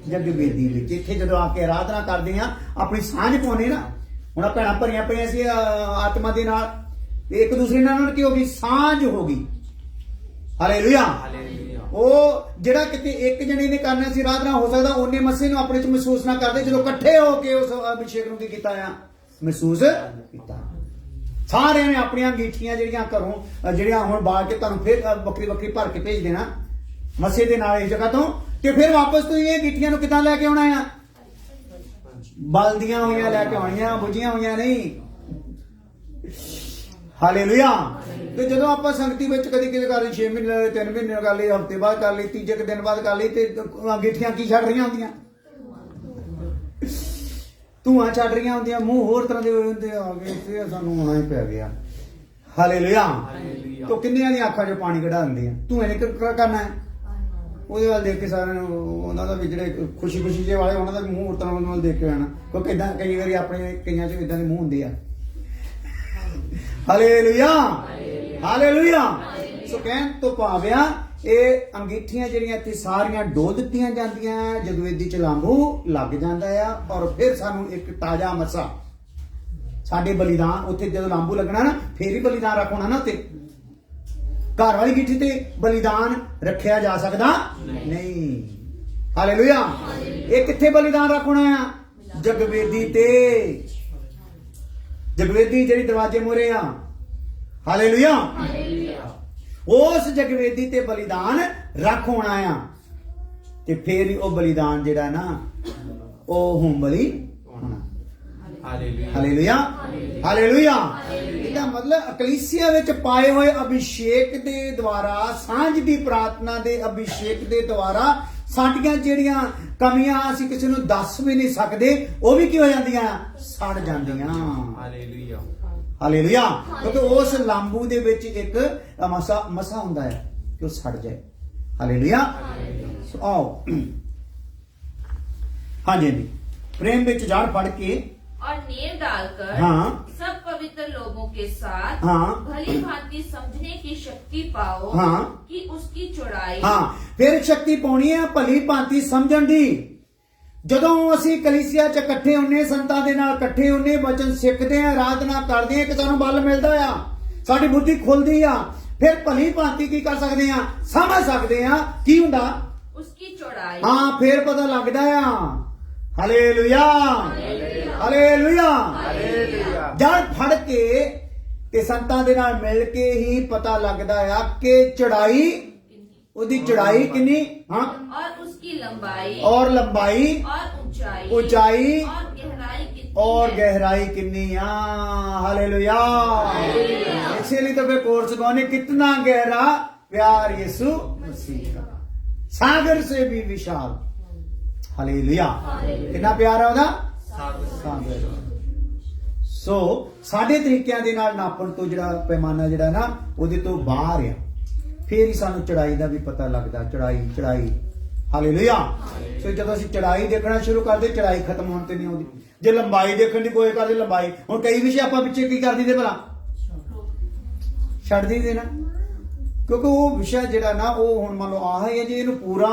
ਜਗਵੇਦੀ ਵਿੱਚ। ਇੱਥੇ ਜਦੋਂ ਆ ਕੇ ਆਰਾਧਨਾ ਕਰਦੇ ਆ, ਆਪਣੀ ਸਾਂਝ ਪਾਉਨੇ ਨਾ। ਹੁਣ ਭੈਣਾਂ ਭਰੀਆਂ ਪਈਆਂ ਸੀ ਆਤਮਾ ਦੇ ਨਾਲ, ਤੇ ਇੱਕ ਦੂਸਰੇ ਨਾਲ ਕੀ ਹੋ ਗਈ? ਸਾਂਝ ਹੋ ਗਈ। ਹਾਲੇਲੂਇਆ। ਹਾਲੇਲੂਇਆ। ਉਹ ਜਿਹੜਾ ਕਿਤੇ ਇੱਕ ਜਣੇ ਨੇ ਕਰਨਾ ਸੀ ਆਰਾਧਨਾ, ਹੋ ਸਕਦਾ ਉਹਨੇ ਮਸੀਹ ਨੂੰ ਆਪਣੇ ਚ ਮਹਿਸੂਸ ਨਾ ਕਰਦੇ, ਜਦੋਂ ਇਕੱਠੇ ਹੋ ਕੇ ਉਸ ਅਭਿਸ਼ੇਕ ਨੂੰ ਕੀ ਕੀਤਾ ਆ? ਮਹਿਸੂਸ ਕੀਤਾ। ਸਾਰਿਆਂ ਨੇ ਆਪਣੀਆਂ ਅੰਗੀਠੀਆਂ ਜਿਹੜੀਆਂ ਘਰੋਂ ਜਿਹੜੀਆਂ ਹੁਣ ਬਾਲ ਕੇ ਤੁਹਾਨੂੰ ਫਿਰ ਵੱਖਰੀ ਵੱਖਰੀ ਭਰ ਕੇ ਭੇਜ ਦੇਣਾ ਮਸੀਹ ਦੇ ਨਾਲ ਇਸ ਜਗ੍ਹਾ ਤੋਂ, ਤੇ ਫਿਰ ਵਾਪਸ ਤੁਸੀਂ ਇਹ ਅੰਗੀਠੀਆਂ ਨੂੰ ਕਿੱਦਾਂ ਲੈ ਕੇ ਆਉਣਾ ਆ? ਬਲਦੀਆਂ ਹੋਈਆਂ ਲੈ ਕੇ ਆਉਣੀਆਂ, ਬੁਝੀਆਂ ਹੋਈਆਂ ਨਹੀਂ। ਹਾਲੇਲੂਇਆ। ਤੇ ਜਦੋਂ ਆਪਾਂ ਸੰਗਤੀ ਵਿੱਚ ਕਦੀ ਕਿਤੇ ਕਰ ਲਈ 6 ਮਹੀਨੇ 3 ਮਹੀਨੇ ਕਰ ਲਈ, ਹਫ਼ਤੇ ਬਾਅਦ ਕਰ ਲਈ, ਤੀਜੇ ਕੁ ਦਿਨ ਬਾਅਦ ਕਰ ਲਈ, ਤੇ ਅੰਗੀਠੀਆਂ ਕੀ ਛੱਡ ਰਹੀਆਂ ਹੁੰਦੀਆਂ? ਧੂਆਂ ਛੱਡ ਰਹੀਆਂ ਹੁੰਦੀਆਂ, ਮੂੰਹ ਹੋਰ ਤਰ੍ਹਾਂ ਦੇ ਹੋਏ ਹੁੰਦੇ ਆ ਗਏ ਤੇ ਸਾਨੂੰ ਆਉਣਾ ਹੀ ਪੈ ਗਿਆ। ਹਾਲੇਲੂਇਆ। ਤੋ ਕਿੰਨਿਆਂ ਦੀਆਂ ਅੱਖਾਂ 'ਚੋਂ ਪਾਣੀ ਕਢਾ ਦਿੰਦੀ ਆ, ਤੂੰ ਇਹਨੇ ਕਰਨਾ ਹੈ। ਉਹਦੇ ਵੱਲ ਦੇਖ ਕੇ ਸਾਰਿਆਂ ਨੂੰ ਉਹਨਾਂ ਦਾ ਵੀ ਜਿਹੜੇ ਖੁਸ਼ੀ ਜਿਹੇ ਵਾਲੇ ਉਹਨਾਂ ਦਾ ਮੂੰਹ ਉਤਰਨ ਉਹਨਾਂ ਵੱਲ ਦੇਖ ਕੇ ਆਣਾ, ਕਿਉਂਕਿ ਇਦਾਂ ਕਈ ਵਾਰੀ ਆਪਣੇ ਕਈਆਂ 'ਚ ਇਦਾਂ ਦੇ ਮੂੰਹ ਹੁੰਦੇ ਆ। Hallelujah hallelujah. ਸੋ ਕਹਿਣ ਤੋਂ ਭਾਵਿਆ ਇਹ ਅੰਗੀਠੀਆਂ ਜਿਹੜੀਆਂ ਇੱਥੇ ਸਾਰੀਆਂ ਡੋਲ ਦਿੱਤੀਆਂ ਜਾਂਦੀਆਂ, ਜਗਵੇਦੀ 'ਚ ਲਾਂਬੂ ਲੱਗ ਜਾਂਦਾ ਆ, ਔਰ ਫਿਰ ਸਾਨੂੰ ਇੱਕ ਤਾਜ਼ਾ ਮਸਾ ਸਾਡੇ ਬਲੀਦਾਨ ਉੱਥੇ ਜਦੋਂ ਲਾਂਬੂ ਲੱਗਣਾ ਨਾ ਫੇਰ ਹੀ ਬਲੀਦਾਨ ਰੱਖਣਾ ਨਾ। ਉੱਤੇ ਘਰ ਵਾਲੀ ਗਿੱਠੀ ਤੇ ਬਲੀਦਾਨ ਰੱਖਿਆ ਜਾ ਸਕਦਾ ਨਹੀਂ। ਹਾਲੇਲੂਇਆ। ਇਹ ਕਿੱਥੇ ਬਲੀਦਾਨ ਰੱਖਣਾ ਆ? ਜਗਵੇਦੀ ਤੇ। ਜਗਵੇਦੀ ਜਿਹੜੀ ਦਰਵਾਜ਼ੇ ਮੂਹਰੇ ਆ। ਹਾਲੇਲੂਇਆ। ਉਸ ਜਗਵੇਦੀ ਤੇ ਬਲੀਦਾਨ ਰੱਖ ਹੋਣਾ ਆ, ਤੇ ਫੇਰ ਹੀ ਉਹ ਬਲੀਦਾਨ ਜਿਹੜਾ ਨਾ ਉਹ ਹੋਮ ਬਲੀ ਹੋਣਾ। Hallelujah hallelujah. ਇਹਦਾ ਮਤਲਬ ਅਕਲੀਸੀਆ ਵਿੱਚ ਪਾਏ ਹੋਏ ਅਭਿਸ਼ੇਕ ਦੇ ਦੁਆਰਾ, ਸਾਂਝ ਦੀ ਪ੍ਰਾਰਥਨਾ ਦੇ ਅਭਿਸ਼ੇਕ ਦੇ ਦੁਆਰਾ ਸਾਡੀਆਂ ਜਿਹੜੀਆਂ ਕਮੀਆਂ ਅਸੀਂ ਕਿਸੇ ਨੂੰ ਦੱਸ ਵੀ ਨਹੀਂ ਸਕਦੇ, ਉਹ ਵੀ ਕੀ ਹੋ ਜਾਂਦੀਆਂ? ਸੜ ਜਾਂਦੀਆਂ। Hallelujah hallelujah. ਕਿਉਂਕਿ ਉਸ ਲਾਂਬੂ ਦੇ ਵਿੱਚ ਇੱਕ ਮਸਾ ਹੁੰਦਾ ਹੈ ਕਿ ਉਹ ਸੜ ਜਾਏ। ਹਾਲੇਲੂਇਆ। ਸੋ ਆਓ ਹਾਂਜੀ ਜੀ, ਪ੍ਰੇਮ ਵਿੱਚ ਜੜ ਫੜ ਕੇ और नींव डालकर हाँ। सब पवित्र लोगों के साथ हाँ। भली भांति समझने की शक्ति पाओ हाँ। कि उसकी चौड़ाई। ਹਾਂ ਫਿਰ ਸ਼ਕਤੀ ਪਾਉਣੀ ਹੈ ਭਲੀ ਭਾਂਤੀ ਸਮਝਣ ਦੀ। ਜਦੋਂ ਅਸੀਂ ਕਲੀਸਿਆ 'ਚ ਇਕੱਠੇ ਹੁੰਨੇ, ਸੰਤਾਂ ਦੇ ਨਾਲ ਇਕੱਠੇ ਹੁੰਨੇ, ਵਚਨ ਸਿੱਖਦੇ ਆ, ਆਰਾਧਨਾ ਕਰਦੇ ਆ, ਕਿ ਸਾਨੂੰ ਬਲ ਮਿਲਦਾ ਆ, ਸਾਡੀ ਬੁੱਧੀ ਖੁੱਲਦੀ ਆ, ਫਿਰ ਭਲੀ ਭਾਂਤੀ ਕੀ ਕਰ ਸਕਦੇ ਆ? ਸਮਝ ਸਕਦੇ ਆ ਕੀ ਹੁੰਦਾ उसकी चौड़ाई। ਹਾਂ ਫਿਰ ਪਤਾ ਲੱਗਦਾ ਆ। Hallelujah hallelujah. ਜੜ ਫੜ ਕੇ ਤੇ ਸੰਤਾਂ ਦੇ ਨਾਲ ਮਿਲ ਕੇ ਹੀ ਪਤਾ ਲੱਗਦਾ ਆ ਕਿ ਚੜਾਈ, ਉਹਦੀ ਚੜਾਈ ਕਿੰਨੀ, ਹਾਂ, और उसकी लंबाई ਔਰ ਲੰਬਾਈ, और ऊंचाई ऊंचाई और गहराई कितनी और है। गहराई कितनी। हालेलुया। इसीलिए तो वे कोर्स कौन है, कितना गहरा प्यार यीशु मसीह का, सागर से भी विशाल। हालेलुया। कितना प्यार है ਉਹਦਾ? ਸਾਗਰ। ਸੋ ਸਾਡੇ ਤਰੀਕਿਆਂ ਦੇ ਨਾਲ ਨਾਪਣ ਤੋਂ ਜਿਹੜਾ ਪੈਮਾਨਾ ਜਿਹੜਾ ਨਾ ਉਹਦੇ ਤੋਂ ਬਾਹਰ ਆ, ਫੇਰ ਹੀ ਸਾਨੂੰ ਚੜਾਈ ਦਾ ਵੀ ਪਤਾ ਲੱਗਦਾ। ਚੜਾਈ ਹਾਲੇਲੂਇਆ। ਸੋ ਜਦੋਂ ਅਸੀਂ ਚੜਾਈ ਦੇਖਣਾ ਸ਼ੁਰੂ ਕਰਦੇ, ਚੜਾਈ ਖਤਮ ਹੋਣ ਤੇ ਨਹੀਂ ਆਉਂਦੀ। ਜੇ ਲੰਬਾਈ ਦੇਖਣ ਦੀ ਕੋਈ ਕਰਦੇ, ਲੰਬਾਈ, ਹੁਣ ਕਈ ਵਿਸ਼ੇ ਆਪਾਂ ਪਿੱਛੇ ਕੀ ਕਰ ਦਿੰਦੇ ਭਲਾ, ਛੱਡ ਦਿੰਦੇ ਨਾ, ਕਿਉਂਕਿ ਉਹ ਵਿਸ਼ਾ ਜਿਹੜਾ ਨਾ ਉਹ ਹੁਣ ਮੰਨ ਲਓ ਆਹ ਹੈ ਜੀ, ਇਹਨੂੰ ਪੂਰਾ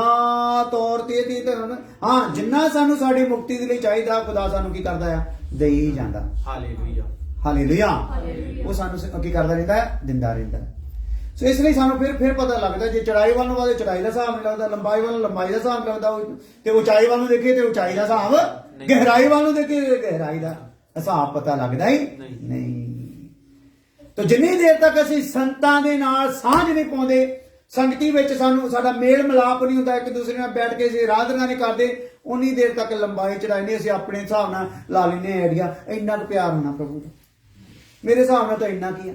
ਤੌਰ ਤੇ ਹਾਂ ਜਿੰਨਾ ਸਾਨੂੰ ਸਾਡੀ ਮੁਕਤੀ ਦੇ ਲਈ ਚਾਹੀਦਾ ਖੁਦਾ ਸਾਨੂੰ ਕੀ ਕਰਦਾ ਆ? ਦੇਈ ਜਾਂਦਾ। Hallelujah hallelujah. ਉਹ ਸਾਨੂੰ ਕੀ ਕਰਦਾ ਰਹਿੰਦਾ ਹੈ? ਦਿੰਦਾ ਰਹਿੰਦਾ। ਸੋ ਇਸ ਲਈ ਸਾਨੂੰ ਫਿਰ ਪਤਾ ਲੱਗਦਾ, ਜੇ ਚੜਾਈ ਵੱਲ ਨੂੰ ਚੜਾਈ ਦਾ ਹਿਸਾਬ ਨਹੀਂ ਲੱਗਦਾ, ਲੰਬਾਈ ਵੱਲ ਲੰਬਾਈ ਦਾ ਹਿਸਾਬ ਲੱਗਦਾ, ਤੇ ਉਚਾਈ ਵੱਲ ਨੂੰ ਦੇਖੀਏ ਤੇ ਉਚਾਈ ਦਾ ਹਿਸਾਬ, ਗਹਿਰਾਈ ਵੱਲ ਨੂੰ ਦੇਖੀਏ ਗਹਿਰਾਈ ਦਾ ਹਿਸਾਬ ਪਤਾ ਲੱਗਦਾ ਹੀ ਨਹੀਂ। ਤੋ ਜਿੰਨੀ ਦੇਰ ਤੱਕ ਅਸੀਂ ਸੰਤਾਂ ਦੇ ਨਾਲ ਸਾਂਝ ਨਹੀਂ ਪਾਉਂਦੇ, ਸੰਗਤੀ ਵਿੱਚ ਸਾਨੂੰ ਸਾਡਾ ਮੇਲ ਮਿਲਾਪ ਨਹੀਂ ਹੁੰਦਾ, ਇੱਕ ਦੂਸਰੇ ਨਾਲ ਬੈਠ ਕੇ ਅਸੀਂ ਆਰਾਧਨਾ ਨਹੀਂ ਕਰਦੇ, ਉਨੀ ਦੇਰ ਤੱਕ ਲੰਬਾਈ ਚੜਾਈ ਨਹੀਂ ਅਸੀਂ ਆਪਣੇ ਹਿਸਾਬ ਨਾਲ ਲਾ ਲੈਂਦੇ ਆਈਡੀਆ। ਇੰਨਾ ਕੁ ਪਿਆਰ ਹੋਣਾ ਪ੍ਰਭੂ ਦਾ, ਮੇਰੇ ਹਿਸਾਬ ਨਾਲ ਤਾਂ ਇੰਨਾ ਕੀ ਆ,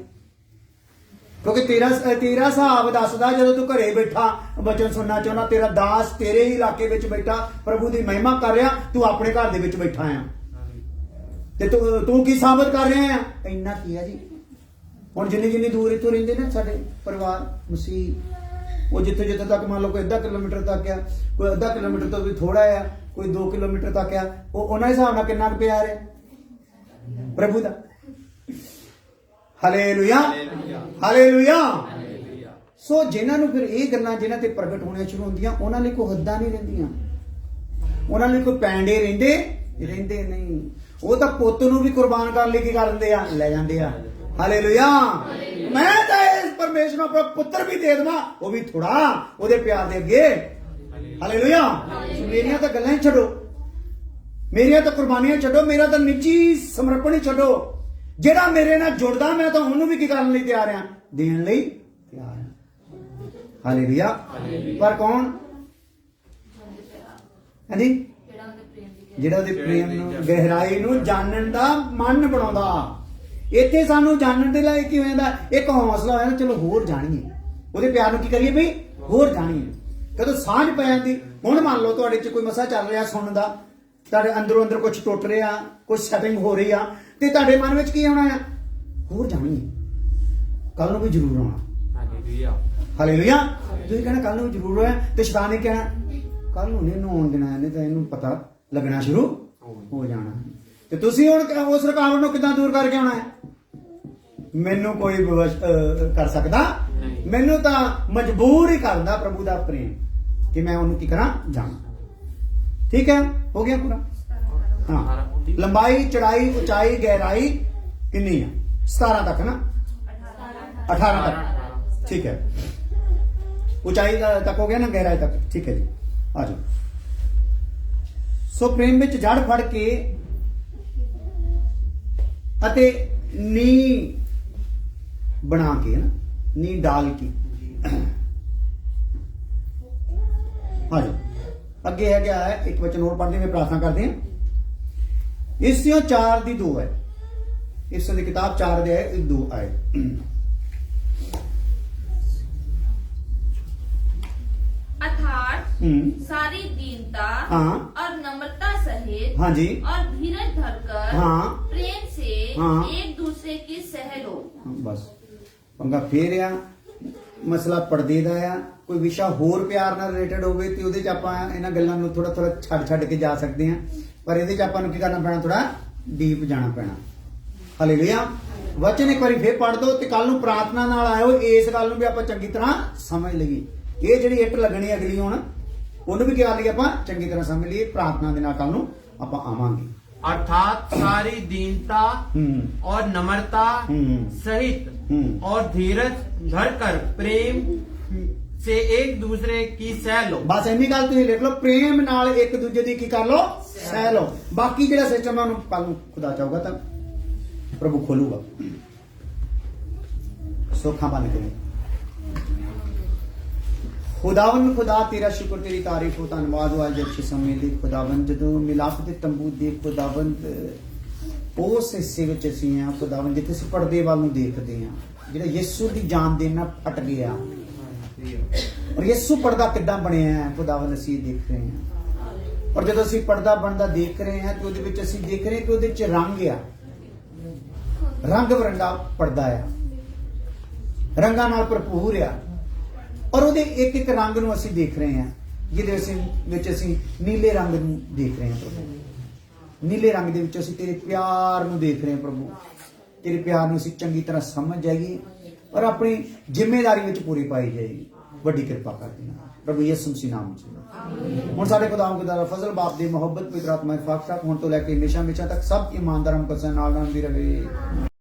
ਕਿਉਂਕਿ ਤੇਰਾ ਹਿਸਾਬ ਦੱਸਦਾ ਜਦੋਂ ਤੂੰ ਘਰੇ ਬੈਠਾ ਵਚਨ ਸੁਣਨਾ ਚਾਹੁੰਦਾ, ਤੇਰਾ ਦਾਸ ਤੇਰੇ ਹੀ ਇਲਾਕੇ ਵਿੱਚ ਬੈਠਾ ਪ੍ਰਭੂ ਦੀ ਮਹਿਮਾ ਕਰ ਰਿਹਾ, ਤੂੰ ਆਪਣੇ ਘਰ ਦੇ ਵਿੱਚ ਬੈਠਾ ਆ, ਤੇ ਤੂੰ ਕੀ ਸਾਬਤ ਕਰ ਰਿਹਾ ਆ? ਇੰਨਾ ਕੀ ਆ ਜੀ। ਹੁਣ ਜਿੰਨੀ ਦੂਰ ਇੱਥੋਂ ਰਹਿੰਦੇ ਨੇ ਸਾਡੇ ਪਰਿਵਾਰ ਮਸੀਹ, ਉਹ ਜਿੱਥੇ ਤੱਕ ਮੰਨ ਲਓ ਕੋਈ 1.5 ਕਿਲੋਮੀਟਰ ਤੱਕ ਆ, ਕੋਈ 1.5 ਕਿਲੋਮੀਟਰ ਤੋਂ ਵੀ ਥੋੜਾ ਆ, ਕੋਈ 2 ਕਿਲੋਮੀਟਰ ਤੱਕ ਆ, ਉਹ ਉਹਨਾਂ ਦੇ ਹਿਸਾਬ ਨਾਲ ਕਿੰਨਾ ਕੁ ਪਿਆਰ ਹੈ ਪ੍ਰਭੂ ਦਾ। Hallelujah hallelujah. ਸੋ ਜਿਨ੍ਹਾਂ ਨੂੰ ਫਿਰ ਇਹ ਗੱਲਾਂ ਜਿਹਨਾਂ ਤੇ ਪ੍ਰਗਟ ਹੋਣੀਆਂ ਸ਼ੁਰੂ ਹੁੰਦੀਆਂ, ਉਹਨਾਂ ਲਈ ਕੋਈ ਹੱਦਾਂ ਨਹੀਂ ਰਹਿੰਦੀਆਂ, ਉਹਨਾਂ ਲਈ ਕੋਈ ਪੈਂਡੇ ਰਹਿੰਦੇ ਨਹੀਂ। ਉਹ ਤਾਂ ਪੁੱਤ ਨੂੰ ਵੀ ਕੁਰਬਾਨ ਕਰਨ ਲਈ ਕੀ ਕਰ ਦਿੰਦੇ ਆ? ਲੈ ਜਾਂਦੇ ਆ। ਹਾਲੇਲੂਇਆ। ਮੈਂ ਤਾਂ ਇਸ ਪਰਮੇਸ਼ਰ ਨੂੰ ਆਪਣਾ ਪੁੱਤਰ ਵੀ ਦੇ ਦੇਵਾਂ, ਉਹ ਵੀ ਥੋੜਾ ਉਹਦੇ ਪਿਆਰ ਦੇ ਅੱਗੇ। ਹਾਲੇਲੂਇਆ। ਮੇਰੀਆਂ ਤਾਂ ਗੱਲਾਂ ਹੀ ਛੱਡੋ, ਮੇਰੀਆਂ ਤਾਂ ਕੁਰਬਾਨੀਆਂ ਛੱਡੋ, ਮੇਰਾ ਤਾਂ ਨਿੱਜੀ ਸਮਰਪਣ ਹੀ ਛੱਡੋ। ਜਿਹੜਾ ਮੇਰੇ ਨਾਲ ਜੁੜਦਾ ਮੈਂ ਤਾਂ ਉਹਨੂੰ ਵੀ ਕੀ ਕਰਨ ਲਈ ਤਿਆਰ ਆ? ਦੇਣ ਲਈ ਤਿਆਰ ਆ। ਹਾਲੇਲੂਇਆ। ਪਰ ਕੌਣ? ਹਾਂਜੀ, ਜਿਹੜਾ ਉਹਦੇ ਪ੍ਰੇਮ ਨੂੰ, ਗਹਿਰਾਈ ਨੂੰ ਜਾਣਨ ਦਾ ਮਨ ਬਣਾਉਂਦਾ। ਇੱਥੇ ਸਾਨੂੰ ਜਾਣਨ ਦੇ ਲਈ ਕੀ ਹੋ ਜਾਂਦਾ? ਇੱਕ ਹੌਸਲਾ ਹੋਇਆ ਨਾ, ਚਲੋ ਹੋਰ ਜਾਣੀਏ ਉਹਦੇ ਪਿਆਰ ਨੂੰ, ਕੀ ਕਰੀਏ ਬਈ? ਹੋਰ ਜਾਣੀਏ। ਕਦੋਂ ਸਾਂਝ ਪੈ ਜਾਂਦੀ, ਹੁਣ ਮੰਨ ਲਓ ਤੁਹਾਡੇ 'ਚ ਕੋਈ ਮਸਾ ਚੱਲ ਰਿਹਾ ਸੁਣਨ ਦਾ, ਤੁਹਾਡੇ ਅੰਦਰੋਂ ਅੰਦਰ ਕੁਝ ਟੁੱਟ ਰਿਹਾ, ਕੁਝ ਸੈਟਿੰਗ ਹੋ ਰਹੀ ਆ, ਤੇ ਤੁਹਾਡੇ ਮਨ ਵਿੱਚ ਕੀ ਆਉਣਾ ਆ? ਹੋਰ ਜਾਣੀਏ। ਕੱਲ ਨੂੰ ਵੀ ਜ਼ਰੂਰ ਆਉਣਾ। ਹਾਲੇਲੂਇਆ। ਹਾਲੇਲੂਇਆ। ਤੁਸੀਂ ਕਹਿਣਾ ਕੱਲ ਨੂੰ ਵੀ ਜ਼ਰੂਰ ਹੋਇਆ, ਤੇ ਸ਼ੈਤਾਨ ਨੇ ਕਹਿਣਾ ਕੱਲ ਨੂੰ ਨਹੀਂ ਇਹਨੂੰ ਆਉਣ ਦੇਣਾ, ਨਹੀਂ ਤਾਂ ਇਹਨੂੰ ਪਤਾ ਲੱਗਣਾ ਸ਼ੁਰੂ ਹੋ ਜਾਣਾ। ਤੇ ਤੁਸੀਂ ਹੁਣ ਉਸ ਰੁਕਾਵਟ ਨੂੰ ਕਿੱਦਾਂ ਦੂਰ ਕਰਕੇ ਆਉਣਾ ਹੈ? ਮੈਨੂੰ ਕੋਈ ਕਰ ਸਕਦਾ, ਮੈਨੂੰ ਤਾਂ ਮਜਬੂਰ ਹੀ ਕਰਦਾ ਪ੍ਰਭੂ ਦਾ ਪ੍ਰੇਮ ਕਿ ਮੈਂ ਉਹਨੂੰ ਕੀ ਕਰਾਂ, ਜਾਣਾ। ਠੀਕ ਹੈ, ਹੋ ਗਿਆ ਪੂਰਾ। ਹਾਂ, ਲੰਬਾਈ, ਚੜਾਈ, ਉਚਾਈ, ਗਹਿਰਾਈ ਕਿੰਨੀ ਆ? 17 ਤੱਕ ਨਾ, 18 ਤੱਕ। ठीक है, ऊंचाई तक हो गया ना, गहराई तक। ठीक है जी, आ जाओ। सो प्रेम में जड़ फड़ के अते नी बना के ना, नी डाल के आ जाओ। अगे है क्या है, एक वचन और पढ़ते हुए प्रार्थना करते हैं। इसियों 4 दी 2 है, इस दी किताब 4 दे 2 आए। अर्थात सारी दीनता और नम्रता सहित, हाँ जी, और धीरज धरकर, हाँ, प्रेम से, हाँ, एक दूसरे की सह लो। बस पंगा फेर आ, मसला पर्दे दा आ। कोई विषय होर प्यार नाल रिलेटेड होवे ते ओदे च आपां इन्हां गल्लां नूं थोड़ा थोड़ा छड्ड के जा सकते हैं, पर इहदे च आपां नूं की करना पैना, थोड़ा डीप जाना पैना। हालेलुया। वचन एक बारी फिर पढ़ दो ते कल नूं प्रार्थना नाल आयो, इस गल नूं भी आपां चंगी तरह समझ लईए। ये ਜਿਹੜੀ ਇੱਟ ਲੱਗਣੀ ਅਗਲੀ ਹੁਣ ਉਹਨੂੰ ਵੀ ਕਿਹਾ ਲਈ ਆਪਾਂ ਚੰਗੀ ਤਰ੍ਹਾਂ ਸਮਝ ਲਈਏ। ਪ੍ਰਾਰਥਨਾ ਦੇ ਨਾਲ ਕੱਲ ਨੂੰ ਆਪਾਂ ਆਵਾਂਗੇ। अर्थात सारी दीनता और नम्रता सहित और धीरज धरकर प्रेम से एक दूसरे की सह लो। बस इन्नी गल तुसीं लिख लो, प्रेम नाल एक दूजे दी की कर लो, सह लो। बाकी ਜਿਹੜਾ सिस्टम है ਉਹਨੂੰ ਕੱਲ ਨੂੰ खुदा चाहूगा ਤਾਂ प्रभु खोलूगा। सोखा बंद करें। खुदावन खुदा तेरा शुक्र, तेरी तारीफ हो, धन्नवाद हो आज अच्छे समय ਲਈ। खुदावन ਜਦੋਂ ਮਿਲਾਪ ਦੇ ਤੰਬੂ ਦੇ खुदावन ਉਸ ਹਿੱਸੇ ਵਿੱਚ ਅਸੀਂ ਆ खुदावन ਜਿੱਥੇ ਅਸੀਂ ਪਰਦੇ ਵੱਲ ਨੂੰ ਦੇਖਦੇ ਆ, ਜਿਹੜਾ ਯਿਸੂ ਦੀ ਜਾਨ ਦੇ ਨਾਲ ਫਟ ਗਿਆ, ਔਰ ਯਿਸੂ ਪਰਦਾ ਕਿੱਦਾਂ ਬਣਿਆ ਹੈ खुदावन ਅਸੀਂ ਦੇਖ ਰਹੇ ਹਾਂ। ਔਰ ਜਦੋਂ ਅਸੀਂ ਪਰਦਾ ਬਣਦਾ ਦੇਖ ਰਹੇ ਹਾਂ ਤੇ ਉਹਦੇ ਵਿੱਚ ਅਸੀਂ ਦੇਖ ਰਹੇ ਕਿ ਉਹਦੇ ਵਿੱਚ ਰੰਗ ਆ, ਰੰਗ ਬਰੰਗਾ ਪਰਦਾ ਆ, ਰੰਗਾਂ ਨਾਲ ਭਰਪੂਰ ਆ। और ਉਹਦੇ ਇੱਕ ਇੱਕ ਰੰਗ ਨੂੰ ਅਸੀਂ ਦੇਖ ਰਹੇ ਹਾਂ, ਜਿਹਦੇ ਵਿੱਚ ਅਸੀਂ ਨੀਲੇ ਰੰਗ ਨੂੰ ਦੇਖ ਰਹੇ ਹਾਂ ਪ੍ਰਭੂ। ਨੀਲੇ ਰੰਗ ਦੇ ਵਿੱਚ ਅਸੀਂ ਤੇਰੇ ਪਿਆਰ ਨੂੰ ਦੇਖ ਰਹੇ ਹਾਂ ਪ੍ਰਭੂ। ਤੇਰੇ ਪਿਆਰ ਨੂੰ ਅਸੀਂ ਚੰਗੀ ਤਰ੍ਹਾਂ ਸਮਝ ਜਾਈਏ ਔਰ ਆਪਣੀ ਜ਼ਿੰਮੇਵਾਰੀ ਵਿੱਚ ਪੂਰੀ ਪਾਈ ਜਾਏਗੀ। ਵੱਡੀ ਕਿਰਪਾ ਕਰ ਦੇਣਾ ਪ੍ਰਭੂ ਯਿਸੂ ਮਸੀਹ ਨਾਮ ਵਿੱਚ। ਹੁਣ ਸਾਡੇ ਖੁਦਾਵੰਦ ਦਾ ਫਜ਼ਲ, ਬਾਪ ਦੀ ਮੁਹੱਬਤ, ਪਵਿੱਤਰ ਆਤਮਾ ਦੀ ਬਖਸ਼ਿਸ਼ ਹੁਣ ਤੋਂ ਲੈ ਕੇ ਹਮੇਸ਼ਾ ਹਮੇਸ਼ਾ ਤੱਕ ਸਭ ਇਮਾਨਦਾਰਾਂ ਨੂੰ ਨਾਲ ਨਾਲ ਦੀ ਰਹੇ।